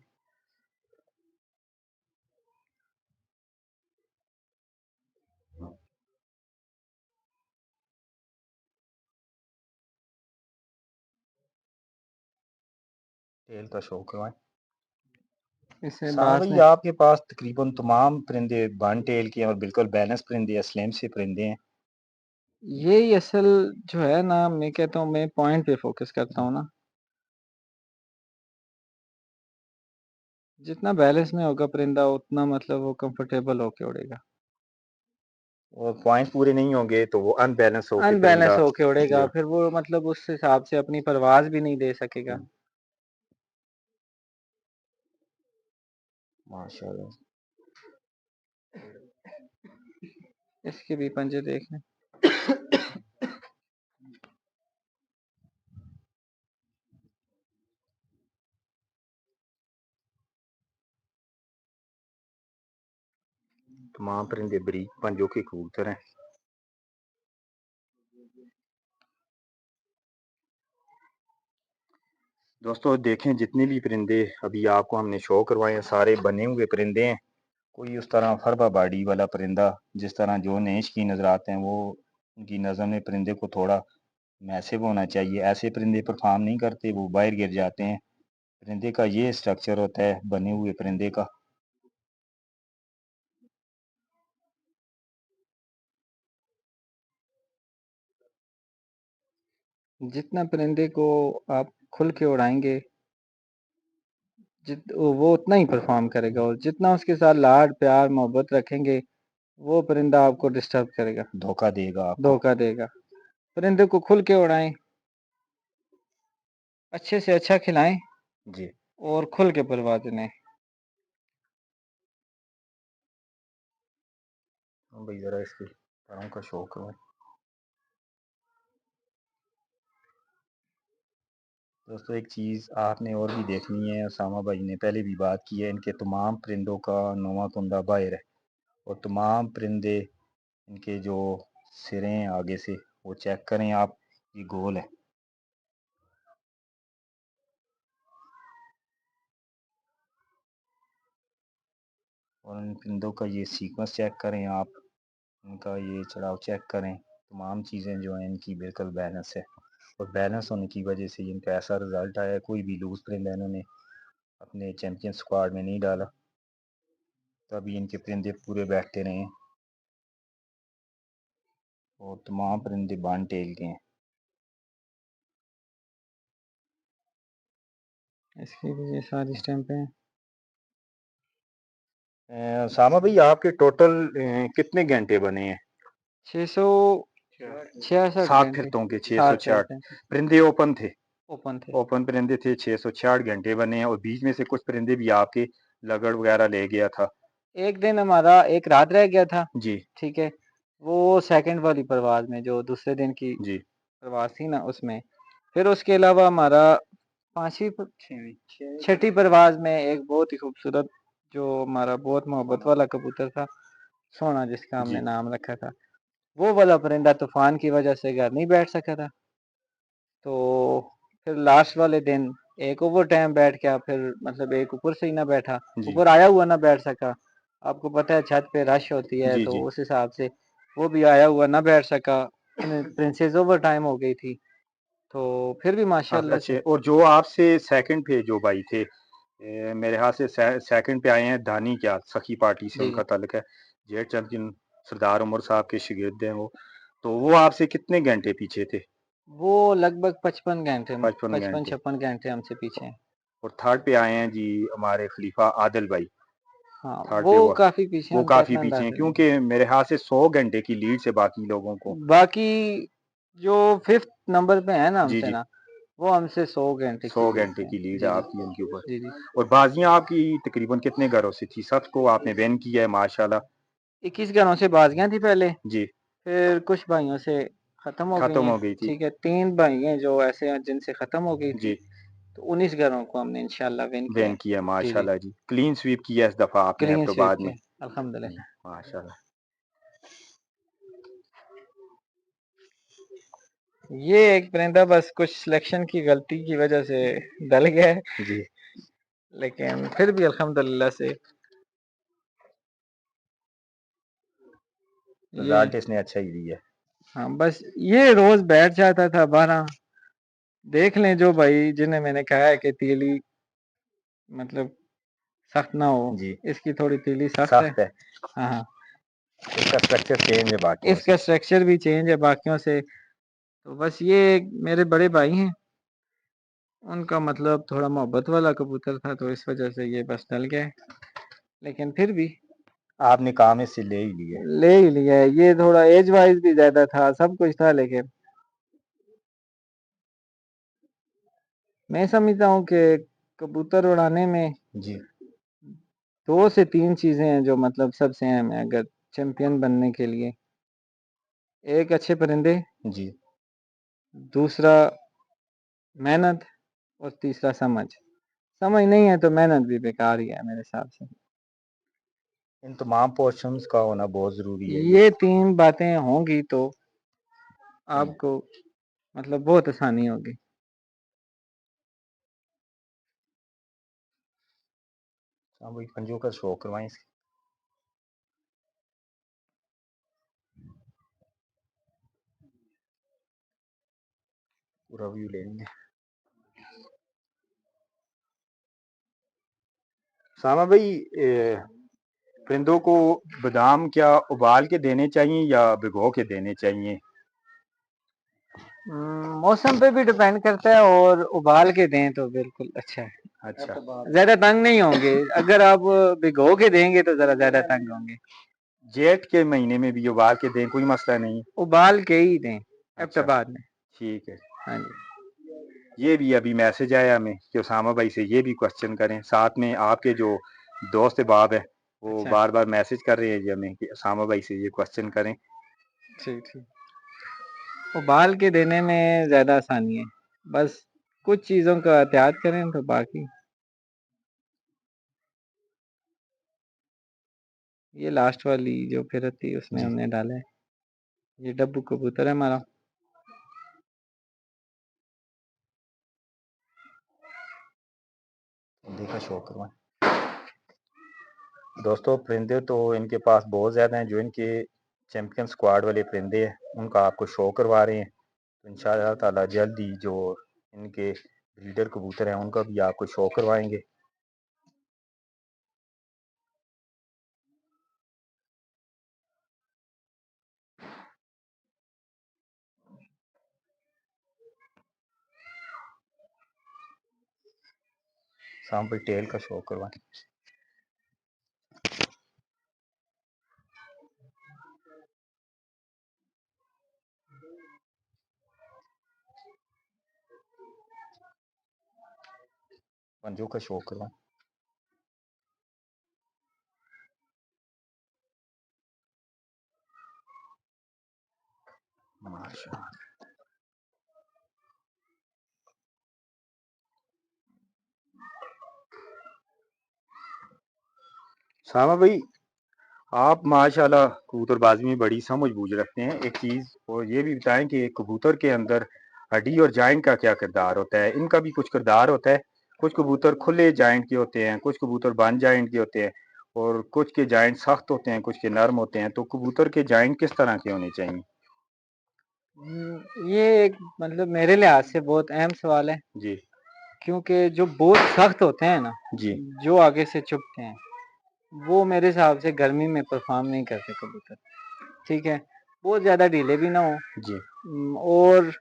[SPEAKER 1] टेल का शौक करवाएं।
[SPEAKER 2] इससे
[SPEAKER 1] सामा
[SPEAKER 2] बाद
[SPEAKER 1] भाई
[SPEAKER 2] में
[SPEAKER 1] आपके पास तकरीबन तमाम परिंदे बन टेल के हैं और बिल्कुल बैलेंस परिंदे असलम से परिंदे हैं।
[SPEAKER 2] यही असल जो है ना, मैं कहता हूँ मैं पॉइंट पे फ़ोकस करता हूँ ना, जितना बैलेंस में होगा परिंदा उतना मतलब वो कंफर्टेबल होके उड़ेगा।
[SPEAKER 1] और पॉइंट पूरे नहीं होंगे तो वो अनबैलेंस होके
[SPEAKER 2] अनबैलेंस
[SPEAKER 1] परिंदा
[SPEAKER 2] होके उड़ेगा,
[SPEAKER 1] जो
[SPEAKER 2] फिर वो मतलब उस हिसाब से अपनी परवाज़ भी नहीं दे सकेगा।
[SPEAKER 1] माशाल्लाह।
[SPEAKER 2] इसके भी पंजे देख लें।
[SPEAKER 1] तमाम परिंदे बारीक पंजों के कबूतर हैं। दोस्तों देखें जितने भी परिंदे अभी आपको हमने शो करवाए हैं सारे बने हुए परिंदे हैं। कोई उस तरह फरबा बाड़ी वाला परिंदा जिस तरह जो नेश की नज़र आते हैं वो उनकी नज़र में परिंदे को थोड़ा मैसिव होना चाहिए। ऐसे परिंदे परफॉर्म नहीं करते, वो बाहर गिर जाते हैं। परिंदे का ये स्ट्रक्चर होता है बने हुए परिंदे का।
[SPEAKER 2] जितना परिंदे को आप खुल के उड़ाएँगे, वो उतना ही परफ़ॉर्म करेगा और जितना उसके साथ लाड, प्यार, मोहब्बत रखेंगे, वो परिंदा आपको डिस्टर्ब करेगा,
[SPEAKER 1] धोखा देगा आपको।
[SPEAKER 2] धोखा देगा। परिंदे को खुल के उड़ाएँ, अच्छे से अच्छा खिलाएँ
[SPEAKER 1] जी।
[SPEAKER 2] और खुल के परवाज़ें लें।
[SPEAKER 1] हाँ भाई ज़रा इसके पैरों का शौक है। दोस्तों एक चीज़ आपने और भी देखनी है, उसामा भाई ने पहले भी बात की है, इनके तमाम परिंदों का नुमा कुंदा बाहर है और तमाम परिंदे इनके जो सिरे हैं आगे से वो चेक करें आप, ये गोल है। और इन परिंदों का ये सीक्वेंस चेक करें आप, इनका ये चढ़ाव चेक करें। तमाम चीज़ें जो हैं इनकी बिल्कुल बैलेंस है और बैलेंस होने की वजह से इनका ऐसा रिज़ल्ट आया है। कोई भी लूज़ परिंदा इन्होंने अपने चैम्पियन स्क्वाड में नहीं डाला, तभी इनके परिंदे पूरे बैठते रहे हैं और तमाम परिंदे बान टेल के हैं।
[SPEAKER 2] इसकी भी ये सारी स्टैम्पें हैं।
[SPEAKER 1] सामा भाई आपके टोटल कितने घंटे बने हैं?
[SPEAKER 2] 666
[SPEAKER 1] 7
[SPEAKER 2] घंटे,
[SPEAKER 1] फिरतों के
[SPEAKER 2] 7-7
[SPEAKER 1] 666
[SPEAKER 2] घंटे
[SPEAKER 1] परिंदे ओपन थे।
[SPEAKER 2] ओपन थे।
[SPEAKER 1] ओपन परिंदे थे, 666 घंटे बने हैं और बीच में से कुछ परिंदे भी आपके लगड़ वगैरह ले गया था।
[SPEAKER 2] एक दिन हमारा एक रात रह गया था,
[SPEAKER 1] जी
[SPEAKER 2] ठीक है? वो सेकंड वाली परवाज़ में जो दूसरे दिन की
[SPEAKER 1] जी
[SPEAKER 2] परवाज़ थी ना उसमें। फिर उसके अलावा हमारा 5वीं प 6वीं परवाज़ में एक बहुत ही खूबसूरत जो हमारा बहुत मोहब्बत वाला कबूतर था, सोना जिसका हमने
[SPEAKER 1] जी
[SPEAKER 2] नाम रखा था। वो वाला परिंदा तूफ़ान की वज़ह से घर नहीं बैठ सका था। तो फिर लास्ट वाले दिन एक ओवर टाइम बैठ गया, फिर मतलब एक ऊपर से ही ना बैठा,
[SPEAKER 1] जी
[SPEAKER 2] ऊपर आया हुआ ना बैठ सका। आपको पता है छत पे रश होती है
[SPEAKER 1] जी
[SPEAKER 2] तो
[SPEAKER 1] जी।
[SPEAKER 2] उस हिसाब से वो भी आया हुआ ना बैठ सका। प्रिंसेस ओवर टाइम हो गई थी, तो फिर भी माशाल्लाह
[SPEAKER 1] अच्छे,
[SPEAKER 2] से
[SPEAKER 1] और जो आपसे सेकंड पे जो भाई थे, मेरे हाथ से सेकंड पे आए हैं दानी, क्या सखी पार्टी से
[SPEAKER 2] जी,
[SPEAKER 1] उनका ताल्लुक है, जेट चैंपियन सरदार उमर साहब के शागिर्द हैं वो आपसे कितने घंटे पीछे थे?
[SPEAKER 2] वो लगभग 55 घंटे
[SPEAKER 1] 55 घंटे।
[SPEAKER 2] 55-56 घंटे हमसे पीछे हैं।
[SPEAKER 1] और थर्ड पे आए हैं जी हमारे खलीफा आदिल भाई।
[SPEAKER 2] हाँ,
[SPEAKER 1] थर्ड पे
[SPEAKER 2] वो काफ़ी पीछे हैं,
[SPEAKER 1] वो
[SPEAKER 2] उनका
[SPEAKER 1] काफी
[SPEAKER 2] इतना
[SPEAKER 1] पीछे हैं
[SPEAKER 2] अंदाज़ा नहीं।
[SPEAKER 1] क्योंकि मेरे ख्याल से 100 घंटे की लीड से बाकी लोगों को।
[SPEAKER 2] बाकी जो 5th नंबर पे है ना
[SPEAKER 1] जी
[SPEAKER 2] हमसे
[SPEAKER 1] जी,
[SPEAKER 2] ना, वो हमसे 100 घंटे
[SPEAKER 1] 100
[SPEAKER 2] की लीड
[SPEAKER 1] घंटे
[SPEAKER 2] पे है।
[SPEAKER 1] की लीड है
[SPEAKER 2] जी, जी।
[SPEAKER 1] आपकी उनके ऊपर।
[SPEAKER 2] जी, जी।
[SPEAKER 1] और बाजियां आपकी तकरीबन कितने घरों से थी? सबको आपने विन किया है माशाल्लाह।
[SPEAKER 2] 21 घरों से बाजियाँ थी पहले,
[SPEAKER 1] जी,
[SPEAKER 2] फिर कुछ भाइयों से ख़त्म हो गई
[SPEAKER 1] खत्म
[SPEAKER 2] हैं,
[SPEAKER 1] हो गई थी।
[SPEAKER 2] ठीक है? 3 भाई हैं जो ऐसे हैं जिनसे ख़त्म हो गई थी,
[SPEAKER 1] जी,
[SPEAKER 2] तो 19 घरों को हमने इंशाअल्लाह विन किया
[SPEAKER 1] विन
[SPEAKER 2] है।
[SPEAKER 1] किया
[SPEAKER 2] जी, जी।
[SPEAKER 1] माशाल्लाह जी। क्लीन स्वीप किया इस दफा आपने
[SPEAKER 2] क्लीन स्वीप
[SPEAKER 1] एबटाबाद में।
[SPEAKER 2] किया, अल्हम्दुलिल्लाह।
[SPEAKER 1] माशाल्लाह।
[SPEAKER 2] ये एक परिंदा बस कुछ सिलेक्शन की गलती की वजह से डल गया है,
[SPEAKER 1] जी,
[SPEAKER 2] लेकिन फिर भी अल्हम्दुलिल्लाह से ये
[SPEAKER 1] रिजल्ट इसने अच्छा ही दिया है।
[SPEAKER 2] हाँ, बस ये रोज़ बैठ जाता था 12। देख लें जो भाई जिन्हें मैंने कहा है कि तीली मतलब सख्त ना हो,
[SPEAKER 1] जी,
[SPEAKER 2] इसकी थोड़ी तीली सख्त है।
[SPEAKER 1] सख्त है।
[SPEAKER 2] हाँ, हाँ।
[SPEAKER 1] इसका स्ट्रक्चर चेंज है बाकियों से।
[SPEAKER 2] इसका स्ट्रक्चर भी चेंज है बाकियों से, तो बस ये मेरे बड़े भाई हैं, उनका मतलब थोड़ा मोहब्बत वाला कबूतर था तो इस वजह से ये बस डल गया है। लेकिन फिर भी
[SPEAKER 1] आपने काम इससे ले ही लिया है।
[SPEAKER 2] ले ही लिया है, ये थोड़ा एज वाइज भी ज़्यादा था, सब कुछ था, लेकिन मैं समझता हूँ कि कबूतर उड़ाने में
[SPEAKER 1] जी
[SPEAKER 2] 2 से 3 चीज़ें हैं जो मतलब सबसे अहम है अगर चैंपियन बनने के लिए। एक अच्छे परिंदे,
[SPEAKER 1] जी,
[SPEAKER 2] दूसरा मेहनत और तीसरा समझ। समझ नहीं है तो मेहनत भी बेकार ही है मेरे हिसाब से।
[SPEAKER 1] इन तमाम पोर्शंस का होना बहुत जरूरी है ये।
[SPEAKER 2] ये 3 बातें होंगी तो
[SPEAKER 1] जी,
[SPEAKER 2] आपको मतलब बहुत आसानी होगी।
[SPEAKER 1] हम वही पंजों का शो करवाएं इसके। पूरा व्यू लेंगे। सामा भाई परिंदों को बादाम क्या उबाल के देने चाहिए या भिगो के देने चाहिए?
[SPEAKER 2] मौसम पे भी डिपेंड करता है और उबाल के दें तो बिल्कुल अच्छा है।
[SPEAKER 1] अच्छा,
[SPEAKER 2] ज़्यादा तंग नहीं होंगे, अगर आप भिगो के देंगे तो ज़रा ज़्यादा तंग होंगे।
[SPEAKER 1] जेठ के महीने में भी उबाल के दें कोई मसला नहीं।
[SPEAKER 2] उबाल के ही दें
[SPEAKER 1] अच्छा,
[SPEAKER 2] एबटाबाद में।
[SPEAKER 1] ठीक है।
[SPEAKER 2] हाँ जी।
[SPEAKER 1] ये भी अभी मैसेज आया हमें कि उसामा भाई से ये भी क्वेश्चन करें। साथ में आपके जो दोस्त बाब है वो
[SPEAKER 2] अच्छा,
[SPEAKER 1] बार बार मैसेज कर रहे हैं जी हमें कि उसामा भाई से ये क्वेश्चन करें।
[SPEAKER 2] ठीक, ठीक। उबाल के देने में ज़्यादा आसानी है। बस कुछ चीज़ों का एहतियात करें तो बाकी ये लास्ट वाली जो फिरत थी उसमें
[SPEAKER 1] जी,
[SPEAKER 2] हमने डाला है। ये डब्बू कबूतर है हमारा।
[SPEAKER 1] देखा शो करवाएं। दोस्तों परिंदे तो इनके पास बहुत ज़्यादा हैं। जो इनके चैंपियन स्क्वाड वाले परिंदे हैं उनका आपको शो करवा रहे हैं। तो इंशाअल्लाह ताला जल्द ही जो इनके ब्रीडर कबूतर हैं उनका भी आपको शो करवाएंगे। शाम पर टेल का शो करवाएं। पंजों का शो करवाएं। माशाअल्लाह। सामा भाई आप माशाल्लाह कबूतरबाजी में बड़ी समझ बूझ रखते हैं। एक चीज़ और ये भी बताएं कि कबूतर के अंदर हड्डी और जाइंट का क्या किरदार होता है? इनका भी कुछ किरदार होता है। कुछ कबूतर खुले जाइंट के होते हैं, कुछ कबूतर बंद जाइंट के होते हैं और कुछ के जाइंट सख्त होते हैं, कुछ के नरम होते हैं। तो कबूतर के जाइंट किस तरह के होने चाहिए?
[SPEAKER 2] ये एक मतलब मेरे लिहाज से बहुत अहम सवाल है,
[SPEAKER 1] जी
[SPEAKER 2] क्योंकि जो बहुत सख्त होते हैं ना,
[SPEAKER 1] जी,
[SPEAKER 2] जो आगे से चुभते हैं, वो मेरे हिसाब से गर्मी में परफॉर्म नहीं करते कबूतर। ठीक है, बहुत ज़्यादा ढीले भी ना हो।
[SPEAKER 1] जी।
[SPEAKER 2] और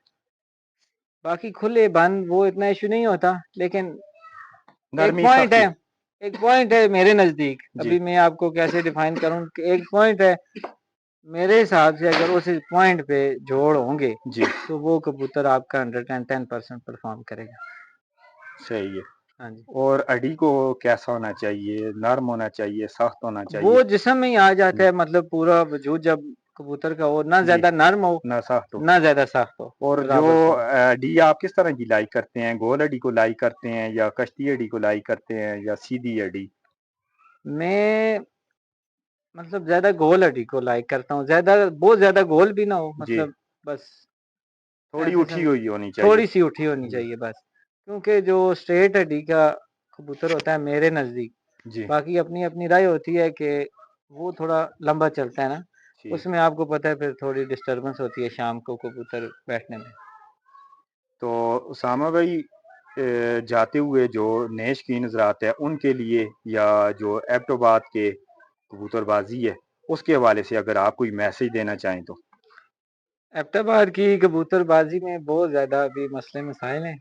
[SPEAKER 2] बाकी खुले बंद वो इतना इश्यू नहीं होता, लेकिन एक
[SPEAKER 1] नरमी
[SPEAKER 2] पॉइंट
[SPEAKER 1] सख्ती।
[SPEAKER 2] है एक पॉइंट है मेरे नज़दीक,
[SPEAKER 1] जी।
[SPEAKER 2] अभी मैं आपको कैसे डिफाइन करूँ कि एक पॉइंट है, मेरे हिसाब से अगर उस पॉइंट पे जोड़ होंगे,
[SPEAKER 1] जी।
[SPEAKER 2] तो वो कबूतर आपका 110% परफॉर्म करेगा।
[SPEAKER 1] सही है।
[SPEAKER 2] हाँ जी।
[SPEAKER 1] और अड़ी को कैसा होना चाहिए? नर्म होना चाहिए, सख्त होना चाहिए?
[SPEAKER 2] वो जिस्म में ही आ जाता
[SPEAKER 1] जी।
[SPEAKER 2] है, मतलब पूरा वजूद जब कबूतर का हो, ना
[SPEAKER 1] जी।
[SPEAKER 2] ज़्यादा नर्म हो,
[SPEAKER 1] ना सख्त हो।
[SPEAKER 2] ना ज़्यादा सख्त हो,
[SPEAKER 1] और जो
[SPEAKER 2] बराबर सा।
[SPEAKER 1] अड़ी आप किस तरह की लाइक करते हैं? गोल अड़ी को लाइक करते हैं या कश्ती अड़ी को लाइक करते हैं या सीधी अड़ी?
[SPEAKER 2] मैं मतलब ज़्यादा गोल अड़ी को लाइक करता हूँ, ज़्यादा बहुत ज़्यादा गोल भी ना हो,
[SPEAKER 1] जी।
[SPEAKER 2] मतलब बस
[SPEAKER 1] थोड़ी
[SPEAKER 2] ऐसे
[SPEAKER 1] उठी हुई होनी चाहिए।
[SPEAKER 2] थोड़ी-सी उठी होनी
[SPEAKER 1] जी।
[SPEAKER 2] चाहिए बस। क्योंकि जो स्ट्रेट हड्डी का कबूतर होता है मेरे नज़दीक,
[SPEAKER 1] जी।
[SPEAKER 2] बाकी अपनी-अपनी राय होती है कि वो थोड़ा लंबा चलता है ना,
[SPEAKER 1] जी।
[SPEAKER 2] उसमें आपको पता है फिर थोड़ी डिस्टर्बेंस होती है शाम को कबूतर बैठने में।
[SPEAKER 1] तो उसामा भाई, जाते हुए जो नए शौकीन हज़रात हैं उनके लिए या जो एबटोबाद के कबूतरबाजी है उसके हवाले से अगर आप कोई मैसेज देना चाहें तो?
[SPEAKER 2] एबटाबाद की कबूतरबाजी में बहुत ज़्यादा अभी मसले मसाइल हैं।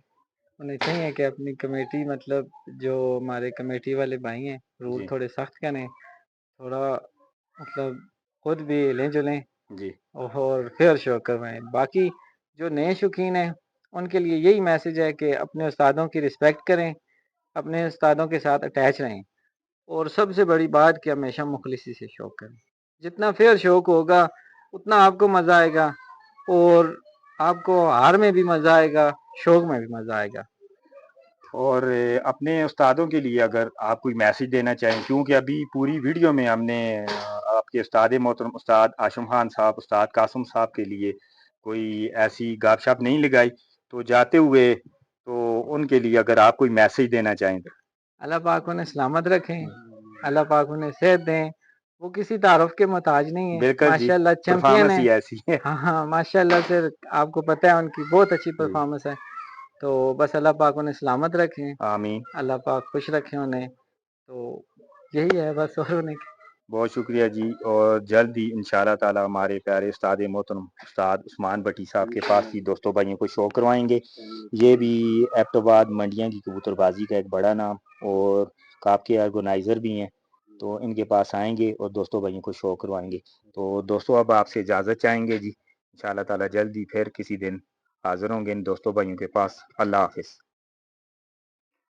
[SPEAKER 2] उन्हें चाहिए कि अपनी कमेटी, मतलब जो हमारे कमेटी वाले भाई हैं, रूल
[SPEAKER 1] जी।
[SPEAKER 2] थोड़े सख्त करें, थोड़ा मतलब खुद भी हिलें-जुलें
[SPEAKER 1] जी।
[SPEAKER 2] और फेयर शो करवाएँ। बाकी जो नए शौकीन हैं, उनके लिए यही मैसेज है कि अपने उस्तादों की रिस्पेक्ट करें, अपने उस्तादों के साथ अटैच रहें और सबसे बड़ी बात कि हमेशा मुखलिसी से शौक करें। जितना फेयर शौक होगा, उतना आपको मज़ा आएगा और आपको हार में भी मज़ा आएगा, शौक में भी मज़ा आएगा।
[SPEAKER 1] और अपने उस्तादों के लिए अगर आप कोई मैसेज देना चाहें, क्योंकि अभी पूरी वीडियो में हमने आपके उस्ताद मोहतरम उस्ताद आशम खान साहब, उस्ताद कासिम साहब के लिए कोई ऐसी गपशप नहीं लगाई, तो जाते हुए तो उनके लिए अगर आप कोई मैसेज देना चाहें तो?
[SPEAKER 2] अल्लाह पाक उन्हें सलामत रखें, अल्लाह पाक उन्हें सेहत दें। वो किसी तारुफ़ के मोहताज नहीं है,
[SPEAKER 1] बिल्कुल जी,
[SPEAKER 2] माशाअल्लाह चैंपियन
[SPEAKER 1] परफॉर्मेंस
[SPEAKER 2] है।
[SPEAKER 1] ही ऐसी है।
[SPEAKER 2] हाँ, हाँ, माशाअल्लाह से आपको पता है उनकी बहुत अच्छी
[SPEAKER 1] जी।
[SPEAKER 2] परफ़ॉर्मेंस है। तो बस अल्लाह पाक उन्हें सलामत रखें,
[SPEAKER 1] आमीन।
[SPEAKER 2] अल्लाह पाक खुश रखें उन्हें। तो यही है बस, और उन्हें
[SPEAKER 1] बहुत शुक्रिया जी, और जल्द ही इंशाअल्लाह ताला हमारे प्यारे उस्ताद मोहतरम उस्ताद उस्मान भट्टी साहब के पास भी दोस्तों भाइयों को शो करवाएंगे। ये भी एबटाबाद मंडियाँ की कबूतरबाजी का एक बड़ा नाम और काप के ऑर्गेनाइज़र भी हैं, तो इनके पास आएंगे और दोस्तों भाइयों को शो करवाएंगे। तो दोस्तों अब आपसे इजाज़त चाहेंगे जी, इंशाअल्लाह ताला जल्द ही फिर किसी दिन हाज़िर होंगे इन दोस्तों भाइयों के पास। अल्लाह हाफ़िज़।